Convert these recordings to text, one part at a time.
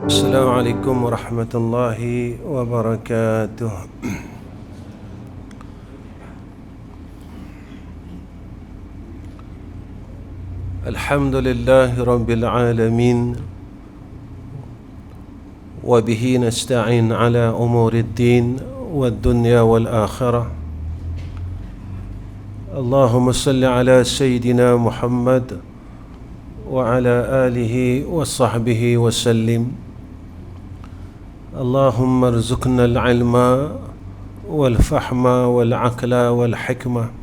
Assalamualaikum warahmatullahi wabarakatuh. Alhamdulillahi rabbil alamin, wa bihi nasta'in ala umurid din wad dunya wal akhirah. Allahumma salli ala sayyidina Muhammad wa ala alihi wa sahbihi wa sallim. Allahumma arzuqna al-ilma wal-fahma wal-aqla wal-hikmah.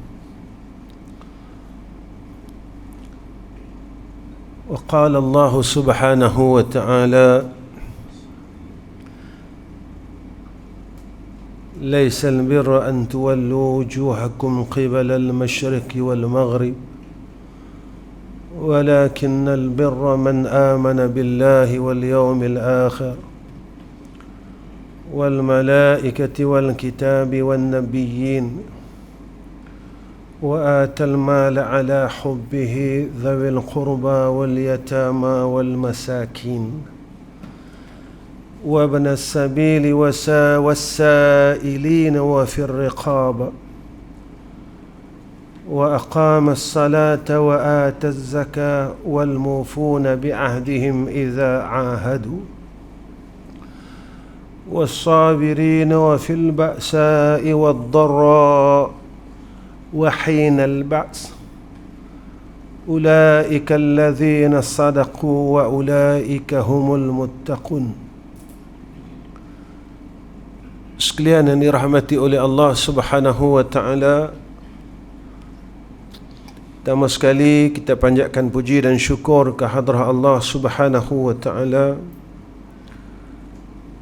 Wa qala Allah subhanahu wa ta'ala: ليس البر أن تولوا وجوهكم قبل المشرق والمغرب ولكن البر من آمن بالله واليوم الآخر والملائكة والكتاب والنبيين وآتى المال على حبه ذوي القربى واليتامى والمساكين وابن السبيل والسائلين وفي الرقاب وأقام الصلاة وآتى الزكاة والموفون بعهدهم إذا عاهدوا والصابرين وفي البأساء والضراء وحين البأس أولئك الذين صدقوا وأولئك هم المتقون. Sekalian yang dirahmati oleh Allah Subhanahu wa ta'ala, pertama sekali kita panjatkan puji dan syukur ke hadrah Allah Subhanahu wa ta'ala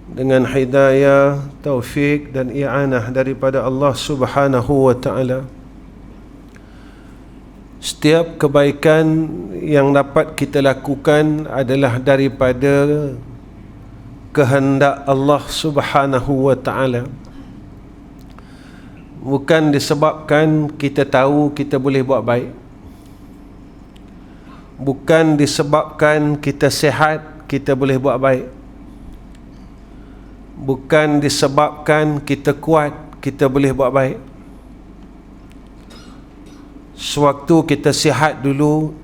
dengan hidayah, taufik dan i'anah daripada Allah Subhanahu wa ta'ala. Setiap kebaikan yang dapat kita lakukan adalah daripada kehendak Allah Subhanahu wa ta'ala, bukan disebabkan kita tahu kita boleh buat baik, bukan disebabkan kita sihat kita boleh buat baik, bukan disebabkan kita kuat kita boleh buat baik. Sewaktu kita sihat dulu,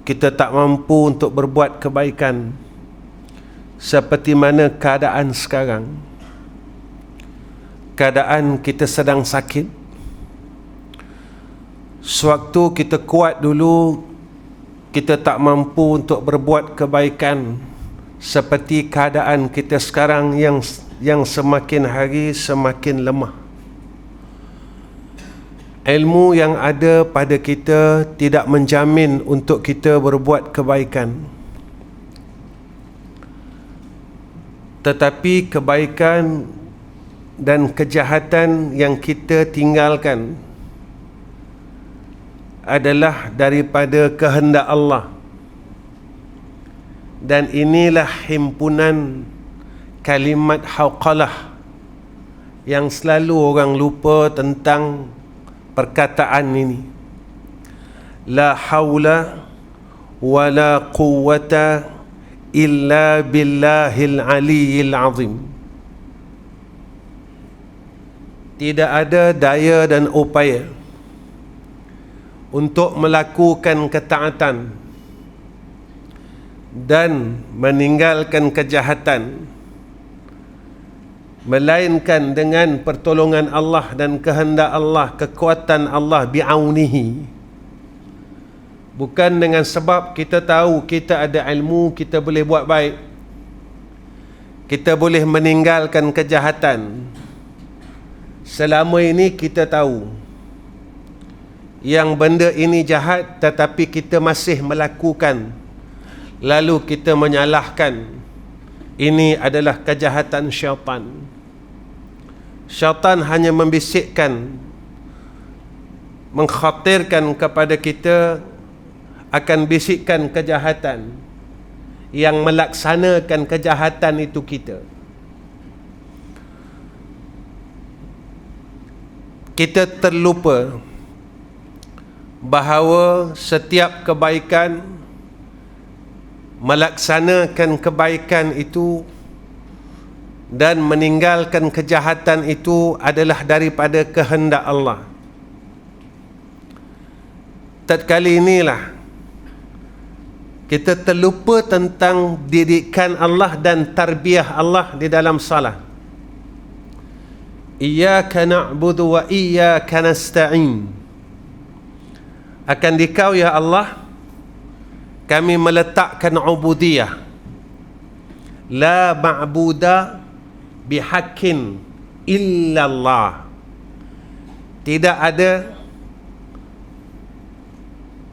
kita tak mampu untuk berbuat kebaikan seperti mana keadaan sekarang. Keadaan kita sedang sakit. Sewaktu kita kuat dulu, kita tak mampu untuk berbuat kebaikan seperti keadaan kita sekarang yang semakin hari semakin lemah. Ilmu yang ada pada kita tidak menjamin untuk kita berbuat kebaikan. Tetapi kebaikan dan kejahatan yang kita tinggalkan adalah daripada kehendak Allah. Dan inilah himpunan kalimat hauqalah yang selalu orang lupa tentang perkataan ini. La haula wa la quwwata illa billahil aliyyil azim. Tidak ada daya dan upaya untuk melakukan ketaatan dan meninggalkan kejahatan melainkan dengan pertolongan Allah dan kehendak Allah, kekuatan Allah bi'aunihi. Bukan dengan sebab kita tahu kita ada ilmu, kita boleh buat baik, kita boleh meninggalkan kejahatan. Selama ini kita tahu yang benda ini jahat, tetapi kita masih melakukan, lalu kita menyalahkan ini adalah kejahatan syaitan. Syaitan hanya membisikkan, mengkhatirkan kepada kita akan bisikan kejahatan. Yang melaksanakan kejahatan itu kita. Kita terlupa bahawa setiap kebaikan melaksanakan kebaikan itu dan meninggalkan kejahatan itu adalah daripada kehendak Allah. Tatkala inilah kita terlupa tentang didikan Allah dan tarbiyah Allah di dalam salat. Iyyaka na'budu wa iyyaka nasta'in. Akan Dikau ya Allah kami meletakkan ubudiyah. La ma'buda bihaqqin illallah. Tidak ada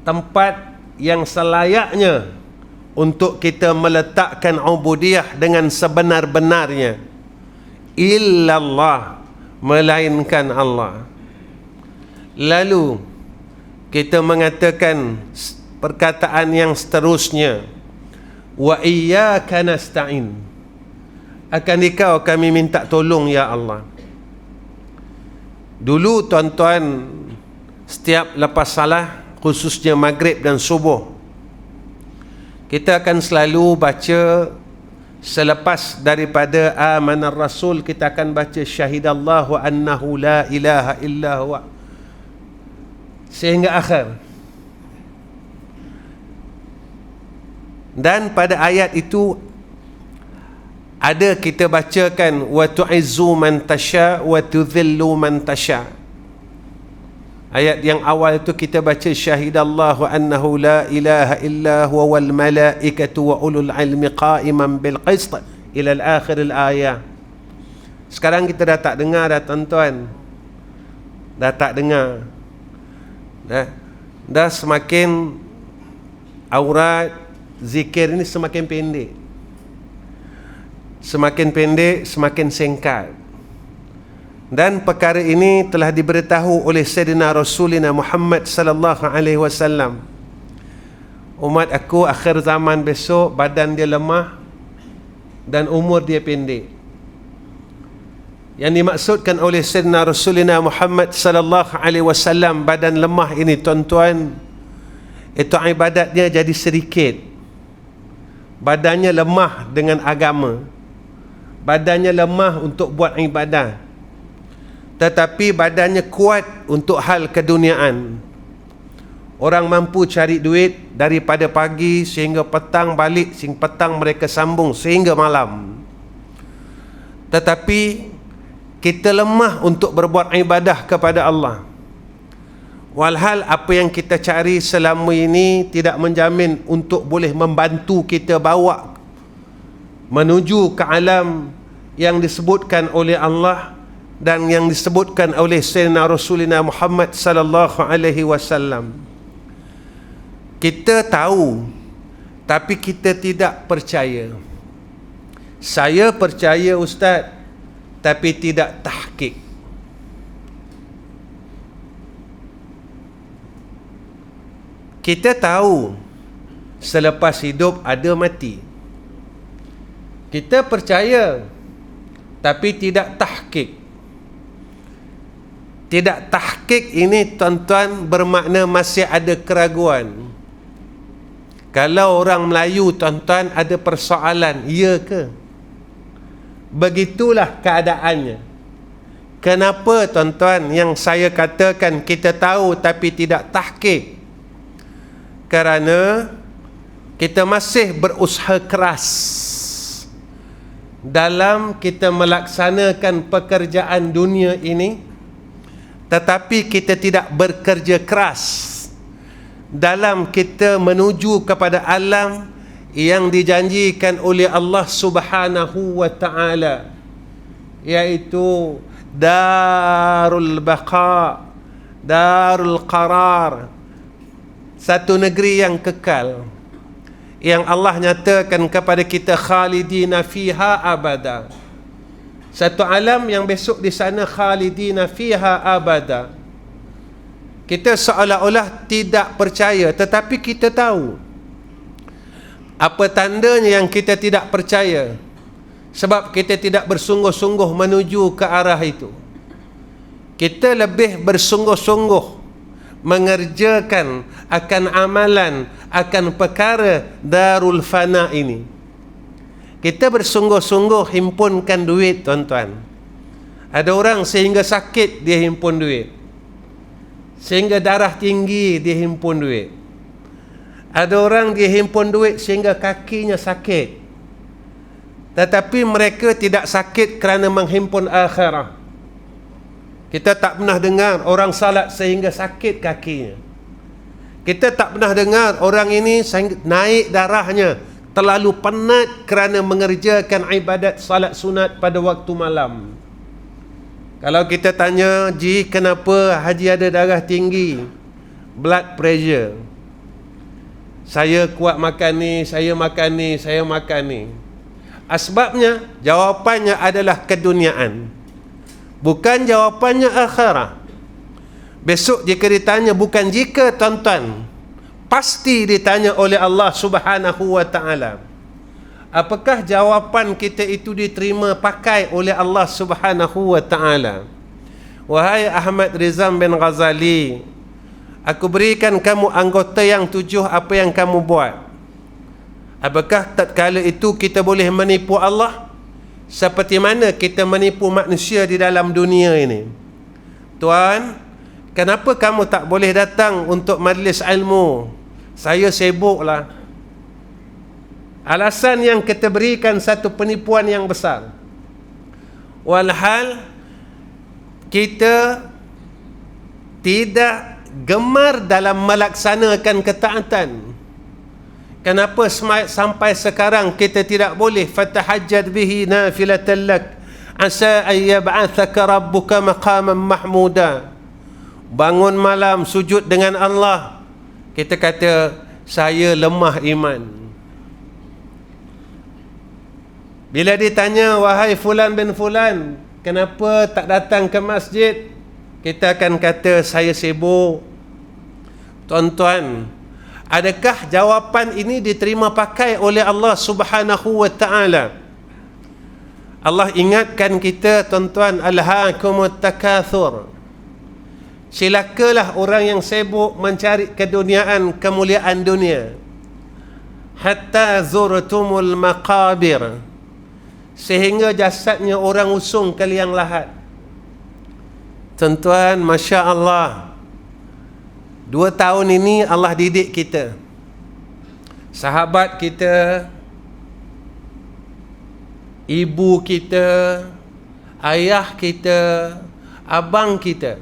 tempat yang selayaknya untuk kita meletakkan ubudiyah dengan sebenar-benarnya illallah, melainkan Allah. Lalu kita mengatakan perkataan yang seterusnya, wa iyyaka nasta'in. Akan Dikau kami minta tolong ya Allah. Dulu tuan-tuan, setiap lepas salah, khususnya maghrib dan subuh, kita akan selalu baca selepas daripada amanar rasul, kita akan baca syahidallahu annahu la ilaha illa huwa sehingga akhir. Dan pada ayat itu ada kita bacakan wa tu'izzu man tasha wa tudhillu man tasha. Ayat yang awal itu kita baca syahidallahu annahu la ilaha illa huwa wal malaikatu wa ulul ilmi qa'iman bil qist ila al-akhir al-ayah. Sekarang kita dah tak dengar dah tuan-tuan. Dah tak dengar. Dah semakin aurat zikir ini semakin pendek. Semakin pendek, semakin singkat. Dan perkara ini telah diberitahu oleh Sayyidina Rasulina Muhammad sallallahu alaihi wasallam. Umat aku akhir zaman besok badan dia lemah dan umur dia pendek. Yang dimaksudkan oleh Sayyidina Rasulina Muhammad sallallahu alaihi wasallam badan lemah ini tuan-tuan, itu ibadatnya jadi sedikit. Badannya lemah dengan agama. Badannya lemah untuk buat ibadah. Tetapi badannya kuat untuk hal keduniaan. Orang mampu cari duit daripada pagi sehingga petang balik, sehingga petang mereka sambung sehingga malam. Tetapi kita lemah untuk berbuat ibadah kepada Allah. Walhal apa yang kita cari selama ini tidak menjamin untuk boleh membantu kita bawa menuju ke alam yang disebutkan oleh Allah dan yang disebutkan oleh Sayyidina Rasulina Muhammad sallallahu alaihi wasallam. Kita tahu tapi kita tidak percaya. Saya percaya ustaz tapi tidak tahqiq. Kita tahu selepas hidup ada mati. Kita percaya tapi tidak tahqiq. Tidak tahqiq ini tuan-tuan bermakna masih ada keraguan. Kalau orang Melayu tuan-tuan ada persoalan, ya ke? Begitulah keadaannya. Kenapa tuan-tuan yang saya katakan kita tahu tapi tidak tahqiq? Kerana kita masih berusaha keras dalam kita melaksanakan pekerjaan dunia ini, tetapi kita tidak bekerja keras dalam kita menuju kepada alam yang dijanjikan oleh Allah Subhanahu wa ta'ala, iaitu darul baqa, darul qarar, satu negeri yang kekal, yang Allah nyatakan kepada kita khalidina fiha abada. Satu alam yang besok di sana khalidina fiha abada. Kita seolah-olah tidak percaya, tetapi kita tahu. Apa tandanya yang kita tidak percaya? Sebab kita tidak bersungguh-sungguh menuju ke arah itu. Kita lebih bersungguh-sungguh mengerjakan akan amalan, akan perkara darul fana ini. Kita bersungguh-sungguh himpunkan duit, tuan-tuan. Ada orang sehingga sakit dia himpun duit, sehingga darah tinggi dia himpun duit. Ada orang dia himpun duit sehingga kakinya sakit, tetapi mereka tidak sakit kerana menghimpun akhirah. Kita tak pernah dengar orang salat sehingga sakit kakinya. Kita tak pernah dengar orang ini naik darahnya, terlalu penat kerana mengerjakan ibadat salat sunat pada waktu malam. Kalau kita tanya, Ji, kenapa Haji ada darah tinggi, blood pressure, saya kuat makan ni, saya makan ni, saya makan ni. Asbabnya, jawapannya adalah keduniaan. Bukan jawapannya akhirah. Besok jika ditanya, bukan jika, tuan-tuan, pasti ditanya oleh Allah Subhanahu wa ta'ala. Apakah jawapan kita itu diterima pakai oleh Allah Subhanahu wa ta'ala? Wahai Ahmad Rizam bin Ghazali, aku berikan kamu anggota yang 7, apa yang kamu buat? Apakah tatkala itu kita boleh menipu Allah seperti mana kita menipu manusia di dalam dunia ini? Tuan, kenapa kamu tak boleh datang untuk majlis ilmu? Saya sibuklah. Alasan yang kita berikan satu penipuan yang besar. Walhal kita tidak gemar dalam melaksanakan ketaatan. Kenapa sampai sekarang kita tidak boleh fatahajjad bihi nafilatan lak asa an yab'athaka rabbuka maqaman mahmuda? Bangun malam sujud dengan Allah. Kita kata saya lemah iman. Bila ditanya, wahai fulan bin fulan, kenapa tak datang ke masjid? Kita akan kata saya sibuk. Tuan-tuan, adakah jawapan ini diterima pakai oleh Allah Subhanahu wa ta'ala? Allah ingatkan kita, tuan-tuan, alhaakumut takathur. Silakalah orang yang sibuk mencari keduniaan, kemuliaan dunia, hatta zurtumul maqabir, sehingga jasadnya orang usung ke liang lahat. Tuan-tuan, Masya Allah, 2 tahun ini Allah didik kita. Sahabat kita, ibu kita, ayah kita, abang kita,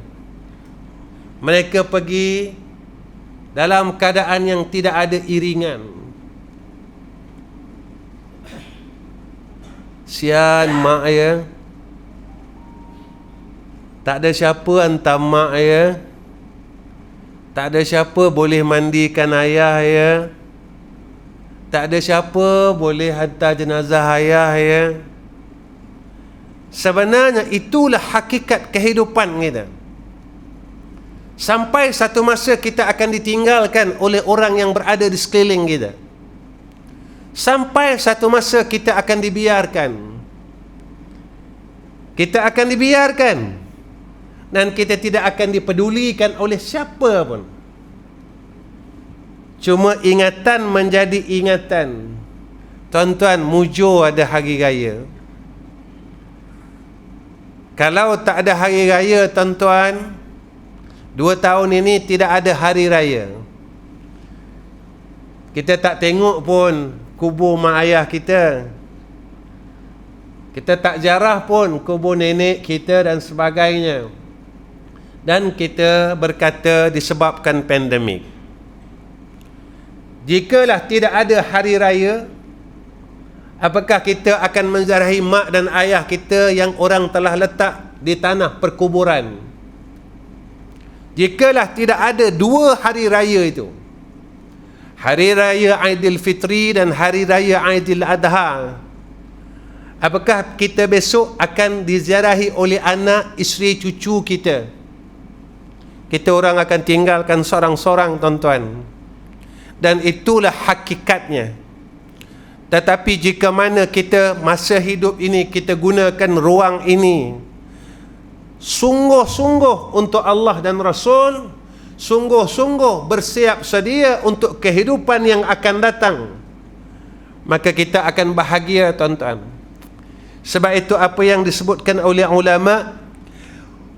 mereka pergi dalam keadaan yang tidak ada iringan. Sian mak ya, tak ada siapa hantar mak ya, tak ada siapa boleh mandikan ayah ya, tak ada siapa boleh hantar jenazah ayah ya. Sebenarnya itulah hakikat kehidupan kita. Sampai satu masa kita akan ditinggalkan oleh orang yang berada di sekeliling kita. Sampai satu masa kita akan dibiarkan. Kita akan dibiarkan. Dan kita tidak akan dipedulikan oleh siapa pun. Cuma ingatan menjadi ingatan. Tuan-tuan, mujur ada hari raya. Kalau tak ada hari raya, tuan-tuan, 2 tahun ini tidak ada hari raya. Kita tak tengok pun kubur mak ayah kita. Kita tak jarah pun kubur nenek kita dan sebagainya. Dan kita berkata disebabkan pandemik. Jikalau tidak ada hari raya, apakah kita akan menziarahi mak dan ayah kita yang orang telah letak di tanah perkuburan? Jikalau tidak ada 2 hari raya itu, hari raya Aidilfitri dan hari raya Aidil Adha, apakah kita besok akan diziarahi oleh anak, isteri, cucu kita? Kita orang akan tinggalkan sorang-sorang, tuan-tuan. Dan itulah hakikatnya. Tetapi jika mana kita masa hidup ini kita gunakan ruang ini sungguh-sungguh untuk Allah dan Rasul, sungguh-sungguh bersiap sedia untuk kehidupan yang akan datang, maka kita akan bahagia, tuan-tuan. Sebab itu apa yang disebutkan oleh ulama,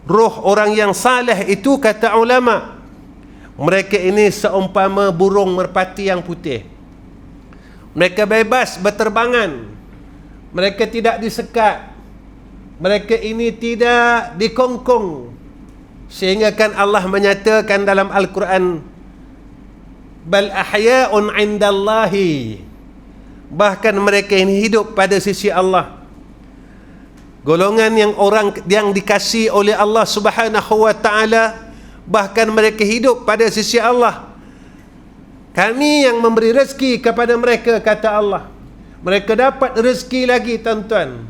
roh orang yang saleh itu, kata ulama, mereka ini seumpama burung merpati yang putih. Mereka bebas berterbangan, mereka tidak disekat, mereka ini tidak dikongkong. Sehingga kan Allah menyatakan dalam Al-Quran, bal ahya'un 'indallahi, bahkan mereka ini hidup pada sisi Allah. Golongan yang orang yang dikasihi oleh Allah Subhanahu wa taala, bahkan mereka hidup pada sisi Allah. Kami yang memberi rezeki kepada mereka, kata Allah. Mereka dapat rezeki lagi, tuan-tuan.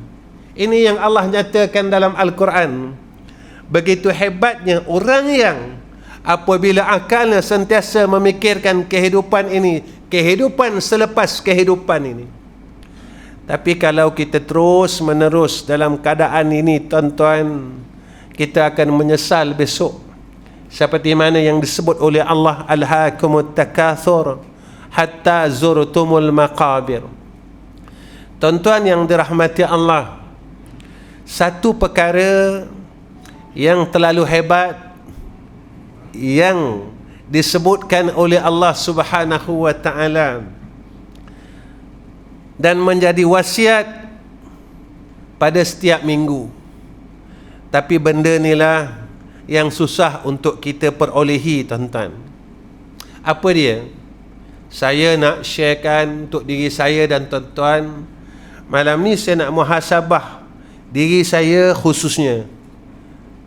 Ini yang Allah nyatakan dalam Al-Quran. Begitu hebatnya orang yang apabila akalnya sentiasa memikirkan kehidupan ini, kehidupan selepas kehidupan ini. Tapi kalau kita terus menerus dalam keadaan ini, tuan-tuan, kita akan menyesal besok. Seperti mana yang disebut oleh Allah, alhaakumut takatsur hatta zurtumul maqabir. Tuan-tuan yang dirahmati Allah, satu perkara yang terlalu hebat yang disebutkan oleh Allah Subhanahu wa taala dan menjadi wasiat pada setiap minggu. Tapi benda inilah yang susah untuk kita perolehi, tuan-tuan. Apa dia? Saya nak sharekan untuk diri saya dan tuan-tuan. Malam ni saya nak muhasabah diri saya khususnya.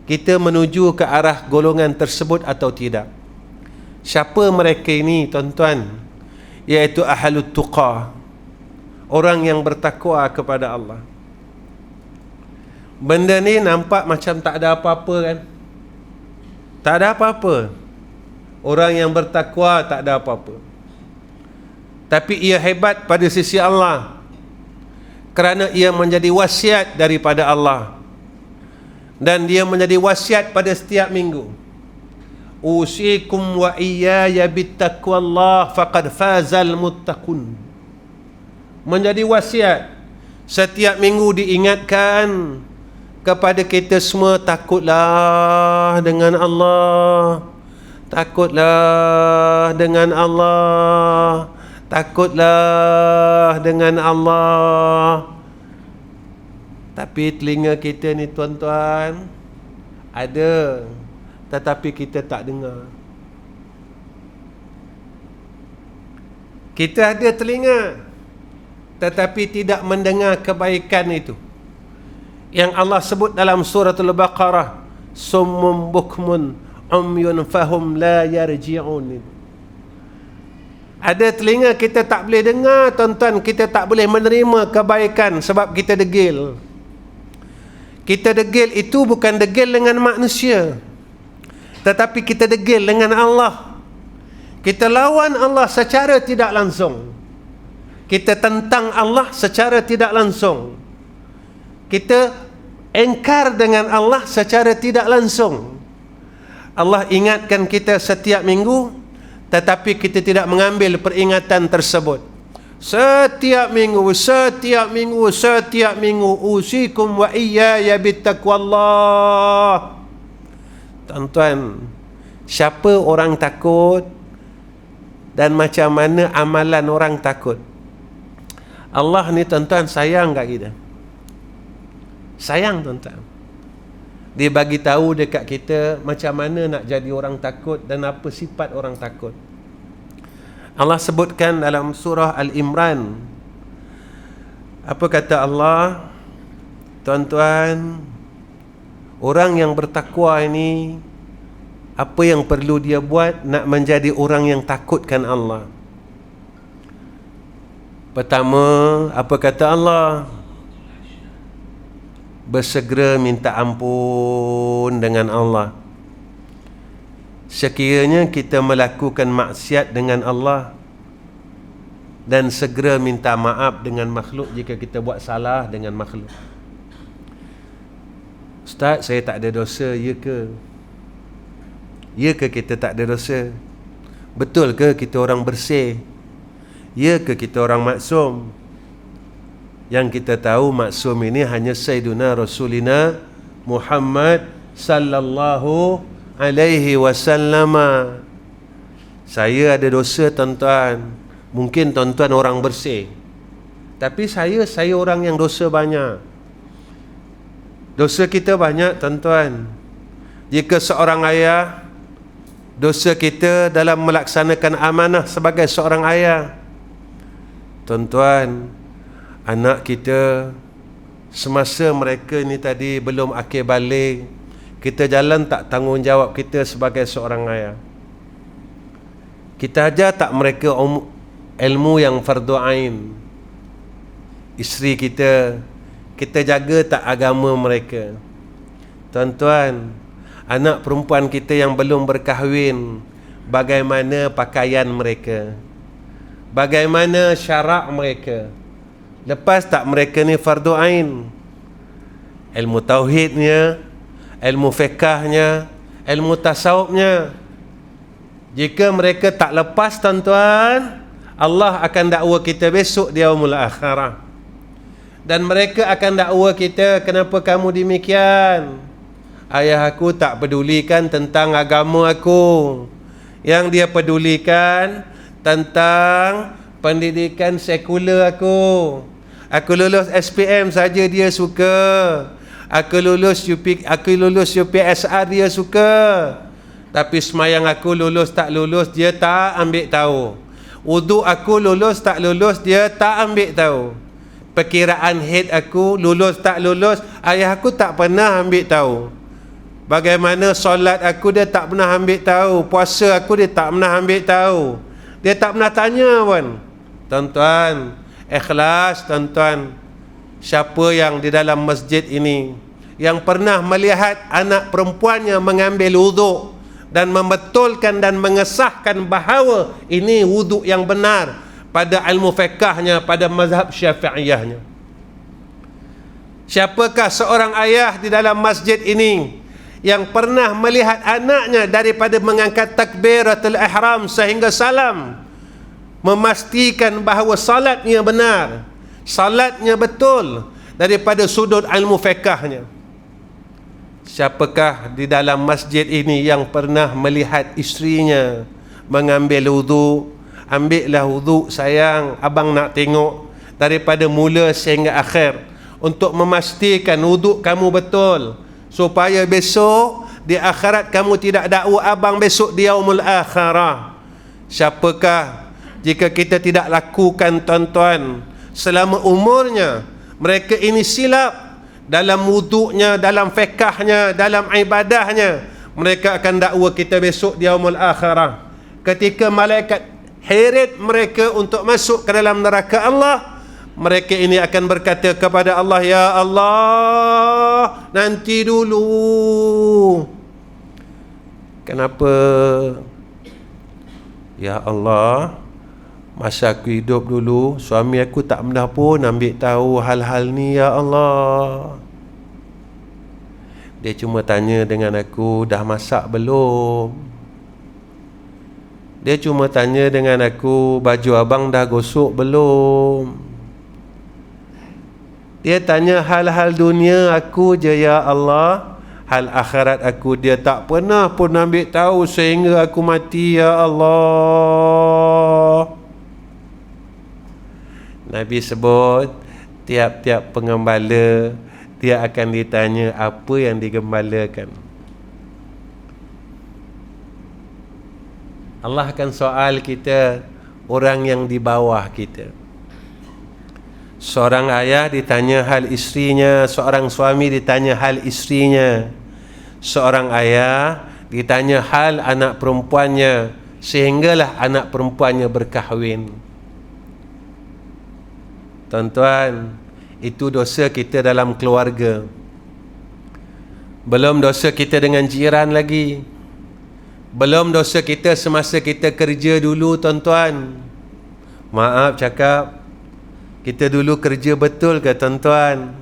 Kita menuju ke arah golongan tersebut atau tidak? Siapa mereka ini, tuan-tuan? Iaitu ahlut tuqa, orang yang bertakwa kepada Allah. Benda ni nampak macam tak ada apa-apa, kan? Tak ada apa-apa. Orang yang bertakwa tak ada apa-apa. Tapi ia hebat pada sisi Allah, kerana ia menjadi wasiat daripada Allah, dan dia menjadi wasiat pada setiap minggu. Usikum wa iyaya bittaqwallah faqad fazal muttaqun. Menjadi wasiat. Setiap minggu diingatkan kepada kita semua, takutlah dengan Allah, takutlah dengan Allah, takutlah dengan Allah. Tapi telinga kita ni, tuan-tuan, ada, tetapi kita tak dengar. Kita ada telinga, tetapi tidak mendengar kebaikan itu yang Allah sebut dalam suratul Baqarah, summum bukmun umyun fahum la yarji'un. Ada telinga, kita tak boleh dengar, tuan-tuan. Kita tak boleh menerima kebaikan sebab kita degil. Kita degil itu bukan degil dengan manusia, tetapi kita degil dengan Allah. Kita lawan Allah secara tidak langsung. Kita tentang Allah secara tidak langsung. Kita engkar dengan Allah secara tidak langsung. Allah ingatkan kita setiap minggu, tetapi kita tidak mengambil peringatan tersebut. Setiap minggu, usikum wa iyaya bittaqwallah. Tuan-tuan, siapa orang takut dan macam mana amalan orang takut? Allah ni, tuan-tuan, sayang kat kita. Sayang, tuan-tuan. Dia bagi tahu dekat kita macam mana nak jadi orang takut dan apa sifat orang takut. Allah sebutkan dalam surah Al-Imran. Apa kata Allah? Tuan-tuan, orang yang bertakwa ini, apa yang perlu dia buat nak menjadi orang yang takutkan Allah? Pertama, apa kata Allah? Bersegera minta ampun dengan Allah. Sekiranya kita melakukan maksiat dengan Allah, dan segera minta maaf dengan makhluk jika kita buat salah dengan makhluk. Ustaz, saya tak ada dosa, ya ke? Ya ke kita tak ada dosa? Betul ke kita orang bersih? Ya ke kita orang maksum? Yang kita tahu maksum ini hanya Sayyiduna Rasulina Muhammad sallallahu alaihi wasallam. Saya ada dosa tuan-tuan. Mungkin tuan-tuan orang bersih, tapi saya orang yang dosa banyak. Dosa kita banyak tuan-tuan. Jika seorang ayah, dosa kita dalam melaksanakan amanah sebagai seorang ayah. Tuan-tuan, anak kita semasa mereka ni tadi belum akil balik, kita jalan tak tanggungjawab kita sebagai seorang ayah. Kita ajar tak mereka ilmu yang fardu ain. Isteri kita jaga tak agama mereka. Tuan-tuan, anak perempuan kita yang belum berkahwin, bagaimana pakaian mereka, bagaimana syarak mereka. Lepas tak mereka ni fardu ain? Ilmu tauhidnya, ilmu fiqahnya, ilmu tasawufnya. Jika mereka tak lepas tuan-tuan, Allah akan dakwa kita besok di yaumul akhirah. Dan mereka akan dakwa kita, kenapa kamu demikian? Ayah aku tak pedulikan tentang agama aku. Yang dia pedulikan tentang pendidikan sekular aku. Aku lulus SPM saja dia suka. Aku lulus UPSR dia suka. Tapi semayang aku lulus tak lulus dia tak ambil tahu. Wuduk aku lulus tak lulus dia tak ambil tahu. Perkiraan haid aku lulus tak lulus ayah aku tak pernah ambil tahu. Bagaimana solat aku dia tak pernah ambil tahu. Puasa aku dia tak pernah ambil tahu. Dia tak pernah tanya pun. Tuan-tuan, ikhlas tuan-tuan. Siapa yang di dalam masjid ini yang pernah melihat anak perempuannya mengambil wuduk dan membetulkan dan mengesahkan bahawa ini wuduk yang benar pada ilmu fiqahnya, pada mazhab syafi'iyahnya? Siapakah seorang ayah di dalam masjid ini yang pernah melihat anaknya daripada mengangkat takbiratul ihram sehingga salam, memastikan bahawa salatnya benar, salatnya betul daripada sudut ilmu fiqahnya? Siapakah di dalam masjid ini yang pernah melihat isterinya mengambil wuduk? Ambillah wuduk sayang, abang nak tengok daripada mula sehingga akhir, untuk memastikan wuduk kamu betul, supaya besok di akhirat kamu tidak dakwa abang besok di yaumul akhirah. Siapakah jika kita tidak lakukan tuan-tuan selama umurnya, mereka ini silap dalam wuduknya, dalam fiqahnya, dalam ibadahnya, mereka akan dakwa kita besok di yaumul akhirah. Ketika malaikat heret mereka untuk masuk ke dalam neraka Allah, mereka ini akan berkata kepada Allah, ya Allah, nanti dulu. Kenapa? Ya Allah, masa aku hidup dulu, suami aku tak pernah pun ambil tahu hal-hal ni, ya Allah. Dia cuma tanya dengan aku, dah masak belum? Dia cuma tanya dengan aku, baju abang dah gosok belum? Dia tanya hal-hal dunia aku je, ya Allah. Hal akhirat aku dia tak pernah pun ambil tahu sehingga aku mati, ya Allah. Nabi sebut, tiap-tiap pengembala dia akan ditanya apa yang digembalakan. Allah akan soal kita, orang yang di bawah kita. Seorang ayah ditanya hal isterinya, seorang suami ditanya hal isterinya, seorang ayah ditanya hal anak perempuannya, sehinggalah anak perempuannya berkahwin. Tuan-tuan, itu dosa kita dalam keluarga. Belum dosa kita dengan jiran lagi. Belum dosa kita semasa kita kerja dulu, tuan-tuan. Maaf cakap, kita dulu kerja betul ke tuan-tuan?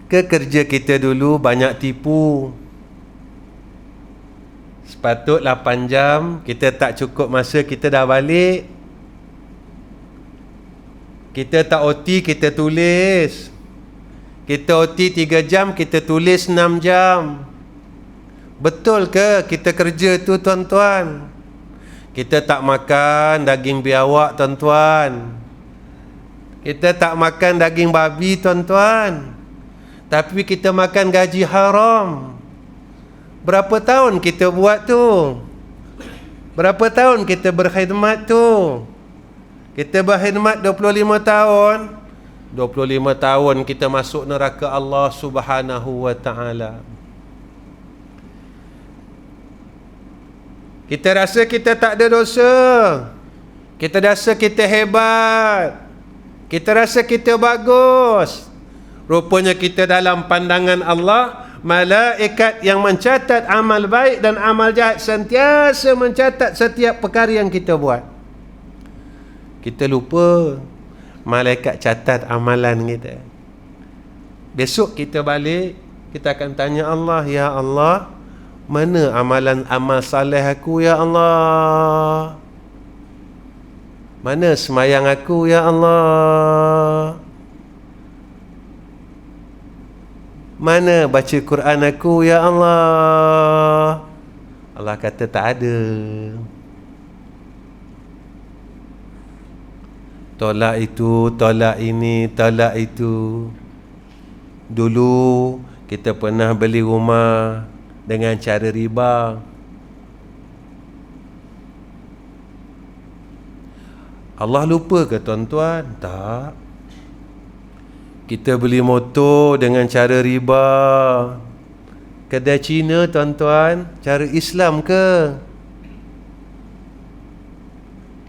Ke kerja kita dulu banyak tipu? Sepatut 8 jam, kita tak cukup masa, kita dah balik. Kita tak OT, kita tulis. Kita OT 3 jam, kita tulis 6 jam. Betul ke kita kerja tu tuan-tuan? Kita tak makan daging biawak tuan-tuan. Kita tak makan daging babi tuan-tuan. Tapi kita makan gaji haram. Berapa tahun kita buat tu? Berapa tahun kita berkhidmat tu? Kita berkhidmat 25 tahun. 25 tahun kita masuk neraka Allah Subhanahu wa ta'ala. Kita rasa kita tak ada dosa. Kita rasa kita hebat. Kita rasa kita bagus. Rupanya kita dalam pandangan Allah, malaikat yang mencatat amal baik dan amal jahat sentiasa mencatat setiap perkara yang kita buat. Kita lupa malaikat catat amalan kita. Besok kita balik, kita akan tanya Allah, ya Allah, mana amalan amal saleh aku ya Allah? Mana semayang aku ya Allah? Mana baca Quran aku ya Allah? Allah kata tak ada. Tolak itu, tolak ini, tolak itu. Dulu kita pernah beli rumah dengan cara riba. Allah lupa ke tuan-tuan? Tak. Kita beli motor dengan cara riba. Kedai Cina tuan-tuan, cara Islam ke?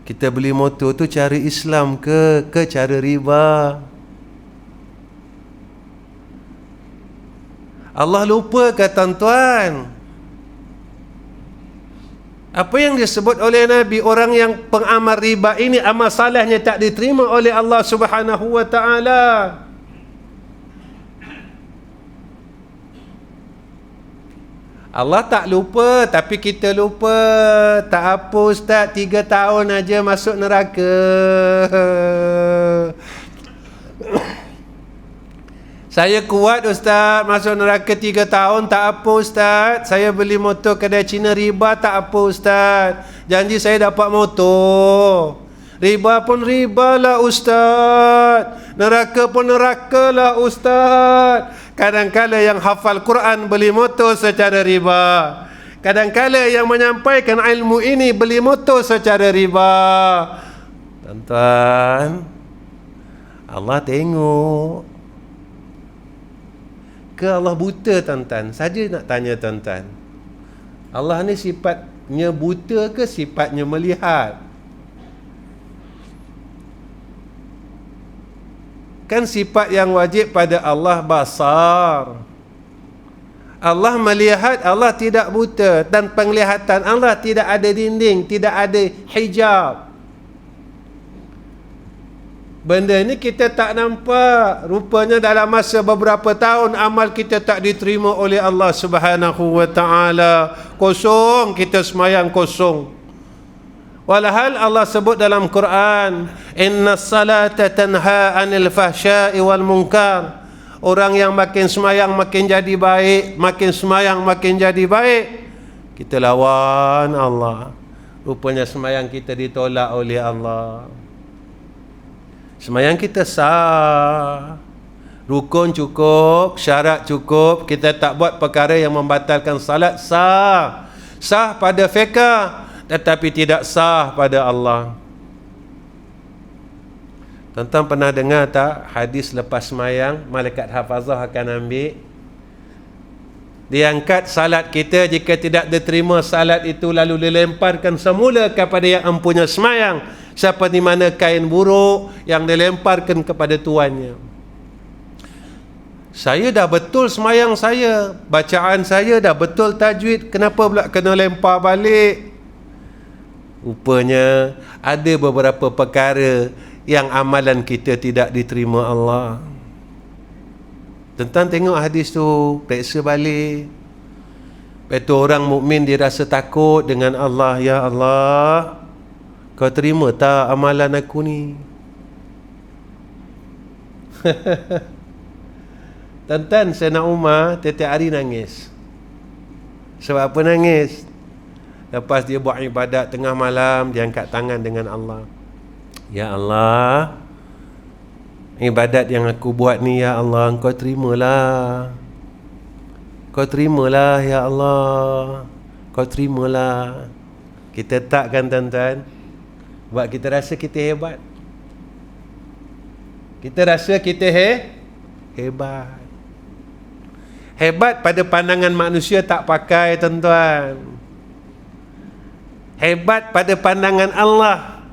Kita beli motor tu cara Islam ke cara riba? Allah lupa ke tuan-tuan? Apa yang disebut oleh Nabi, orang yang pengamal riba ini amal salehnya tak diterima oleh Allah Subhanahu wa ta'ala. Allah tak lupa, tapi kita lupa. Tak apa Ustaz, 3 tahun aja masuk neraka. Saya kuat Ustaz, masuk neraka 3 tahun, tak apa Ustaz. Saya beli motor kedai Cina riba, tak apa Ustaz. Janji saya dapat motor. Riba pun riba lah Ustaz. Neraka pun neraka lah Ustaz. Kadang-kala yang hafal Quran beli motor secara riba. Kadang-kala yang menyampaikan ilmu ini beli motor secara riba. Tuan-tuan, Allah tengok. Ke Allah buta tuan-tuan? Saja nak tanya tuan-tuan, Allah ni sifatnya buta ke sifatnya melihat? Kan sifat yang wajib pada Allah basar. Allah melihat, Allah tidak buta. Dan penglihatan Allah tidak ada dinding, tidak ada hijab. Benda ni kita tak nampak. Rupanya dalam masa beberapa tahun amal kita tak diterima oleh Allah Subhanahu wa ta'ala. Kosong, kita semayang kosong. Walhal Allah sebut dalam Quran, innas salata tanha anil fahsya'i wal munkar. Orang yang makin semayang makin jadi baik, makin semayang makin jadi baik. Kita lawan Allah. Rupanya semayang kita ditolak oleh Allah. Semayang kita sah, rukun cukup, syarat cukup. Kita tak buat perkara yang membatalkan salat, sah. Sah pada fiqh, tetapi tidak sah pada Allah. Tuan-tuan pernah dengar tak hadis lepas semayang malaikat hafazah akan ambil, diangkat salat kita. Jika tidak diterima salat itu, lalu dilemparkan semula kepada yang empunya semayang, seperti mana kain buruk yang dilemparkan kepada tuannya. Saya dah betul semayang saya, bacaan saya dah betul tajwid, kenapa pula kena lempar balik? Rupanya ada beberapa perkara yang amalan kita tidak diterima Allah. Tentang tengok hadis tu, periksa balik. Betul, orang mukmin dia rasa takut dengan Allah. Ya Allah, kau terima tak amalan aku ni? Tuan-tuan, Sayyidina Umar tiap-tiap hari nangis. Sebab apa nangis? Lepas dia buat ibadat tengah malam, dia angkat tangan dengan Allah. Ya Allah, ibadat yang aku buat ni, ya Allah, Engkau terimalah. Kau terimalah, ya Allah. Kau terimalah. Kita takkan tuan-tuan? Sebab kita rasa kita hebat. Kita rasa kita hebat. Hebat pada pandangan manusia tak pakai, tuan-tuan. Hebat pada pandangan Allah.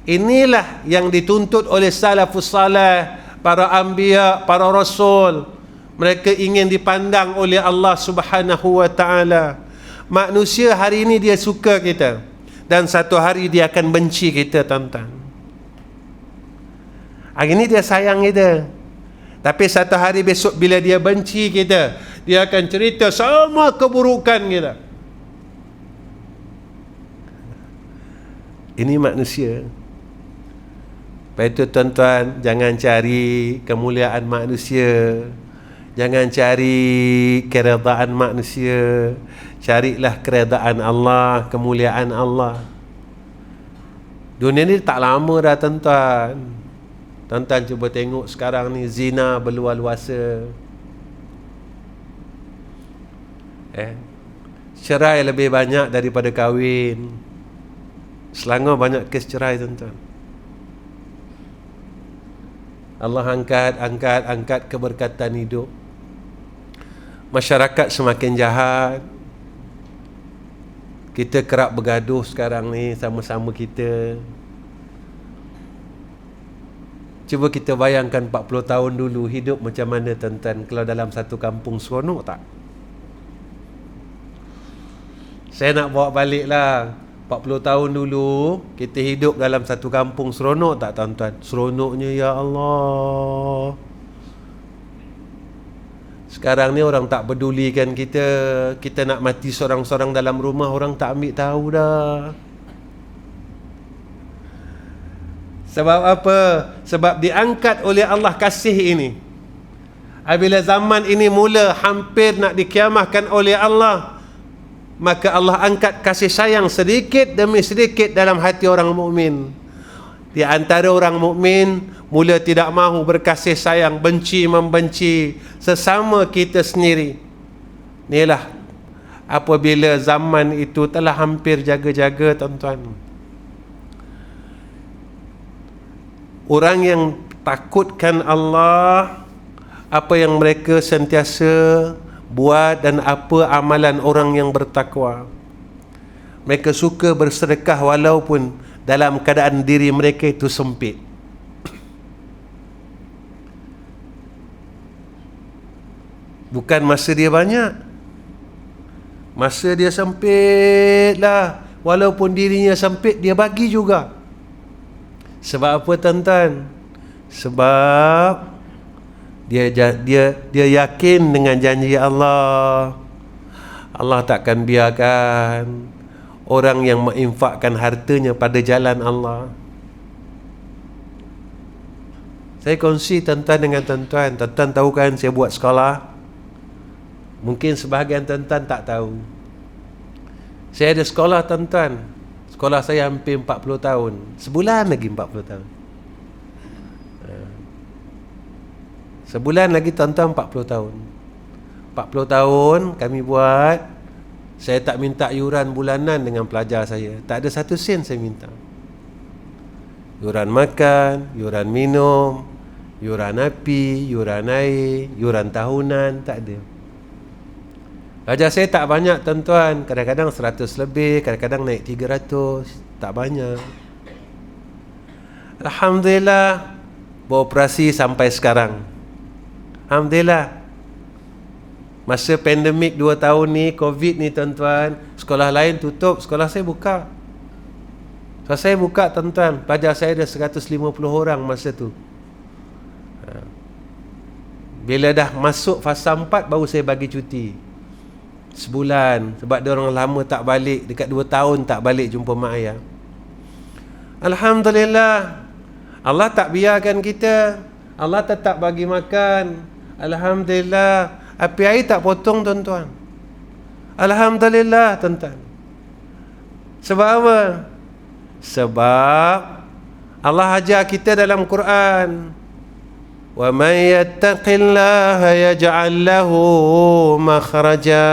Inilah yang dituntut oleh salafus salih, para anbiya, para rasul. Mereka ingin dipandang oleh Allah Subhanahu wa ta'ala. Manusia hari ini dia suka kita, dan satu hari dia akan benci kita, tuan-tuan. Hari ini dia sayang kita, tapi satu hari besok bila dia benci kita, dia akan cerita sama keburukan kita. Ini manusia. Lepas itu tuan-tuan, jangan cari kemuliaan manusia, jangan cari keredaan manusia. Carilah keredaan Allah, kemuliaan Allah. Dunia ni tak lama dah, tuan-tuan. Tuan-tuan cuba tengok sekarang ni, zina berluar-luasa. Cerai lebih banyak daripada kahwin. Selangor banyak kes cerai, tuan-tuan. Allah angkat keberkatan hidup. Masyarakat semakin jahat. Kita kerap bergaduh sekarang ni sama-sama kita. Cuba kita bayangkan 40 tahun dulu hidup macam mana, tuan-tuan, kalau dalam satu kampung. Seronok tak? Saya nak bawa balik lah. 40 tahun dulu kita hidup dalam satu kampung. Seronok tak, tuan-tuan? Seronoknya, ya Allah. Sekarang ni orang tak pedulikan kita. Kita nak mati sorang-sorang dalam rumah, orang tak ambil tahu dah. Sebab apa? Sebab diangkat oleh Allah kasih ini. Apabila zaman ini mula hampir nak dikiamahkan oleh Allah, maka Allah angkat kasih sayang sedikit demi sedikit dalam hati orang mukmin. Di antara orang mukmin mula tidak mahu berkasih sayang, benci membenci sesama kita sendiri. Inilah apabila zaman itu telah hampir jaga-jaga, tuan-tuan. Orang yang takutkan Allah, apa yang mereka sentiasa buat dan apa amalan orang yang bertakwa. Mereka suka bersedekah walaupun dalam keadaan diri mereka itu sempit. Bukan masa dia banyak, masa dia sempit lah. Walaupun dirinya sempit, dia bagi juga. Sebab apa, tuan-tuan? Sebab dia yakin dengan janji Allah. Allah takkan biarkan orang yang menginfakkan hartanya pada jalan Allah. Saya kongsi, tuan-tuan, dengan tuan-tuan. Tuan-tuan tahu kan saya buat sekolah? Mungkin sebahagian tuan-tuan tak tahu. Saya ada sekolah, tuan-tuan. Sekolah saya hampir 40 tahun. Sebulan lagi 40 tahun. Sebulan lagi, tuan-tuan, 40 tahun. 40 tahun kami buat. Saya tak minta yuran bulanan dengan pelajar saya. Tak ada satu sen saya minta. Yuran makan, yuran minum, yuran api, yuran air, yuran tahunan, tak ada. Pelajar saya tak banyak, tuan-tuan. Kadang-kadang 100 lebih, kadang-kadang naik 300. Tak banyak. Alhamdulillah, beroperasi sampai sekarang. Alhamdulillah. Masa pandemik 2 tahun ni, Covid ni, tuan-tuan, sekolah lain tutup, sekolah saya buka. Sekolah saya buka, tuan-tuan. Pelajar saya ada 150 orang masa tu. Bila dah masuk fasa 4, baru saya bagi cuti. sebulan, sebab dia orang lama tak balik, dekat 2 tahun tak balik jumpa mak ayah. Alhamdulillah, Allah tak biarkan kita, Allah tetap bagi makan. Alhamdulillah, api air tak potong tuan-tuan. Alhamdulillah tuan-tuan. Sebab apa? Sebab Allah ajar kita dalam Quran, wa may yattaqillaha yaj'al lahu makhraja.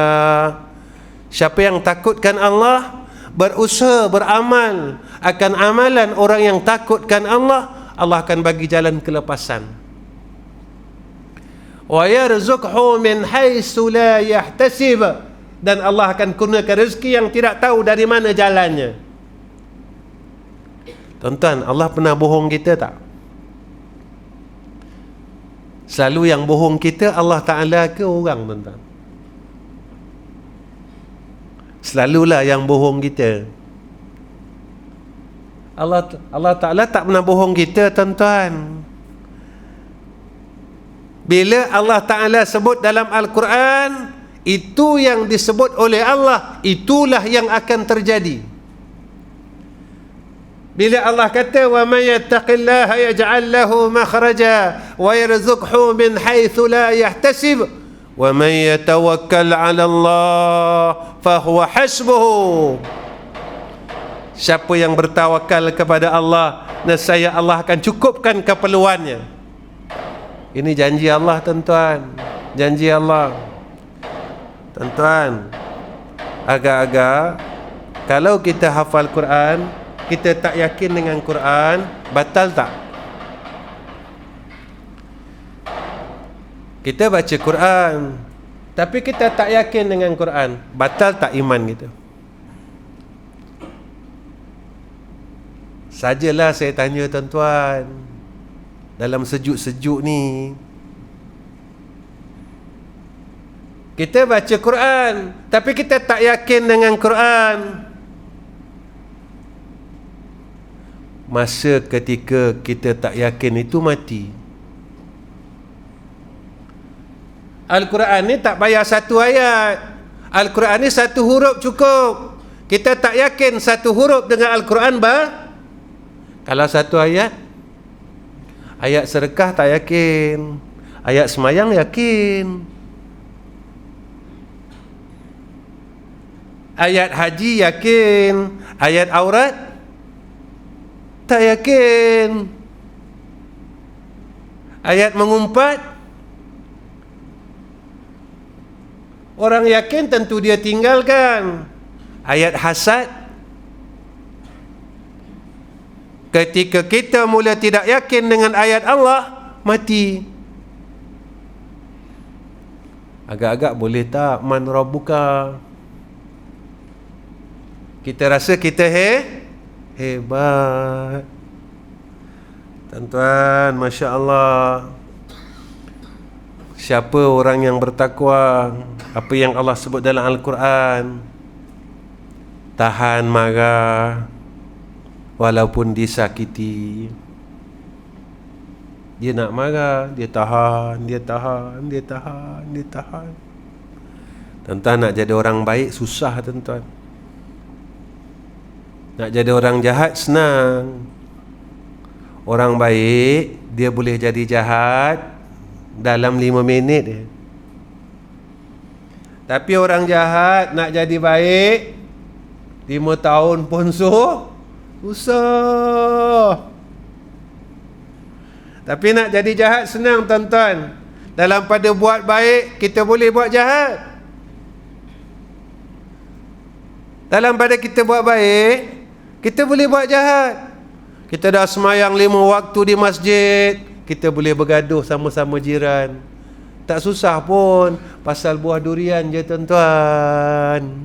Siapa yang takutkan Allah, berusaha beramal akan amalan orang yang takutkan Allah, Allah akan bagi jalan kelepasan. Wa yarzuqhu min haitsu la yahtasib, dan Allah akan kurniakan rezeki yang tidak tahu dari mana jalannya. Tuan-tuan, Allah pernah bohong kita tak? Selalu yang bohong kita Allah Ta'ala ke orang, tuan-tuan? Selalulah yang bohong kita. Allah Ta'ala tak pernah bohong kita, tuan-tuan. Bila Allah Ta'ala sebut dalam Al-Quran, itu yang disebut oleh Allah, itulah yang akan terjadi. Bila Allah kata, wa may yattaqillaha yaj'al lahu makhraja wa yarzuqhu min haitsu la yahtasib wa may yatawakkal 'ala Allah fa huwa hasbuh. Siapa yang bertawakal kepada Allah, nescaya Allah akan cukupkan keperluannya. Ini janji Allah, tuan-tuan. Janji Allah. Tuan-tuan, agak-agak kalau kita hafal Quran, kita tak yakin dengan Quran, batal tak? Kita baca Quran, tapi kita tak yakin dengan Quran, batal tak iman kita? Sajalah saya tanya tuan-tuan, dalam sejuk-sejuk ni, kita baca Quran, tapi kita tak yakin dengan Quran, masa ketika kita tak yakin itu mati. Al-Quran ni tak payah satu ayat, Al-Quran ni satu huruf cukup. Kita tak yakin satu huruf dengan Al-Quran kalau satu ayat, ayat sedekah tak yakin, ayat semayang yakin, ayat haji yakin, ayat aurat tak yakin, ayat mengumpat, orang yakin tentu dia tinggalkan. Ayat hasad, ketika kita mula tidak yakin dengan ayat Allah, mati. Agak-agak boleh tak man rabbuka? Kita rasa kita hebat. Tuan-tuan, Masya Allah, siapa orang yang bertakwa, apa yang Allah sebut dalam Al-Quran, tahan marah walaupun disakiti. Dia nak marah, dia tahan. Tuan-tuan, nak jadi orang baik susah, tuan-tuan. Nak jadi orang jahat senang. Orang baik dia boleh jadi jahat dalam 5 minit je. Tapi orang jahat nak jadi baik 5 tahun pun susah. Tapi nak jadi jahat senang, tuan-tuan. Dalam pada buat baik, kita boleh buat jahat. Dalam pada kita buat baik, kita boleh buat jahat. Kita dah semayang 5 waktu di masjid, kita boleh bergaduh sama-sama jiran. Tak susah pun, pasal buah durian je, tuan-tuan.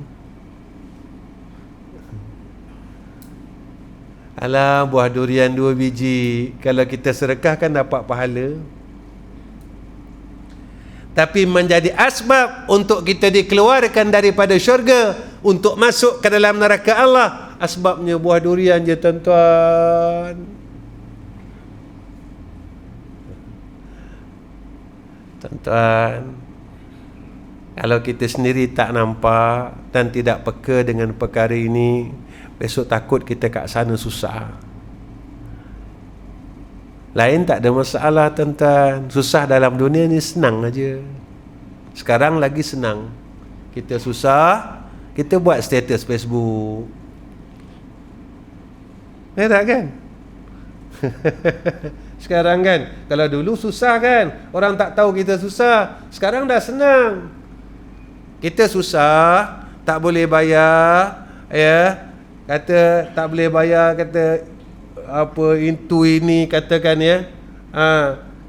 Alah, buah durian 2 biji, kalau kita sedekahkan dapat pahala. Tapi menjadi asbab untuk kita dikeluarkan daripada syurga, untuk masuk ke dalam neraka Allah, asbabnya buah durian je, tuan-tuan. Tuan-tuan, Kalau kita sendiri tak nampak dan tidak peka dengan perkara ini, besok takut kita kat sana susah. Lain tak ada masalah tuan-tuan. Susah dalam dunia ni senang aja. Sekarang lagi senang. Kita susah, kita buat status Facebook. Tak kan? Sekarang kan, kalau dulu susah kan, orang tak tahu kita susah. Sekarang dah senang. Kita susah, tak boleh bayar, ya. Kata tak boleh bayar, kata apa itu ini, katakan ya.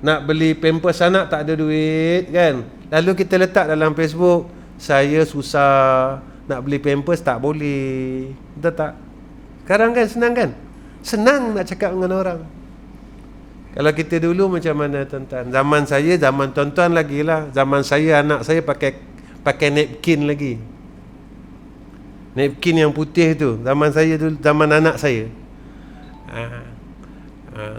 Nak beli pampers anak tak ada duit kan. Lalu kita letak dalam Facebook, saya susah nak beli pampers tak boleh. Betul tak? Sekarang kan senang kan? Senang nak cakap dengan orang. Kalau kita dulu macam mana tuan-tuan? Zaman saya, zaman tuan-tuan lagi lah. Zaman saya, anak saya pakai napkin lagi. Napkin yang putih tu. Zaman saya dulu, zaman anak saya.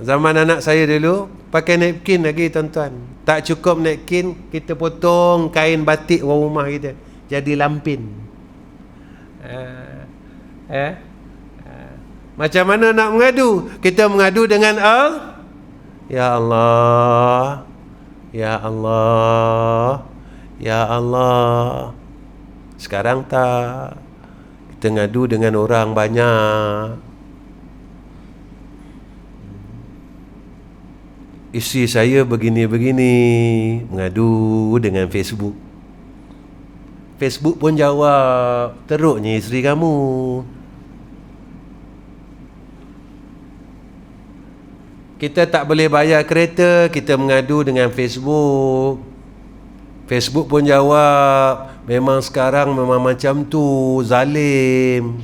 Zaman anak saya dulu pakai napkin lagi tuan-tuan. Tak cukup napkin, kita potong kain batik orang rumah kita jadi lampin. Macam mana nak mengadu? Kita mengadu dengan Ya Allah, Ya Allah, Ya Allah. Sekarang tak. Kita ngadu dengan orang banyak. Isteri saya begini-begini, mengadu dengan Facebook. Facebook pun jawab, teruknya isteri kamu. Kita tak boleh bayar kereta, kita mengadu dengan Facebook. Facebook pun jawab, memang sekarang memang macam tu, zalim.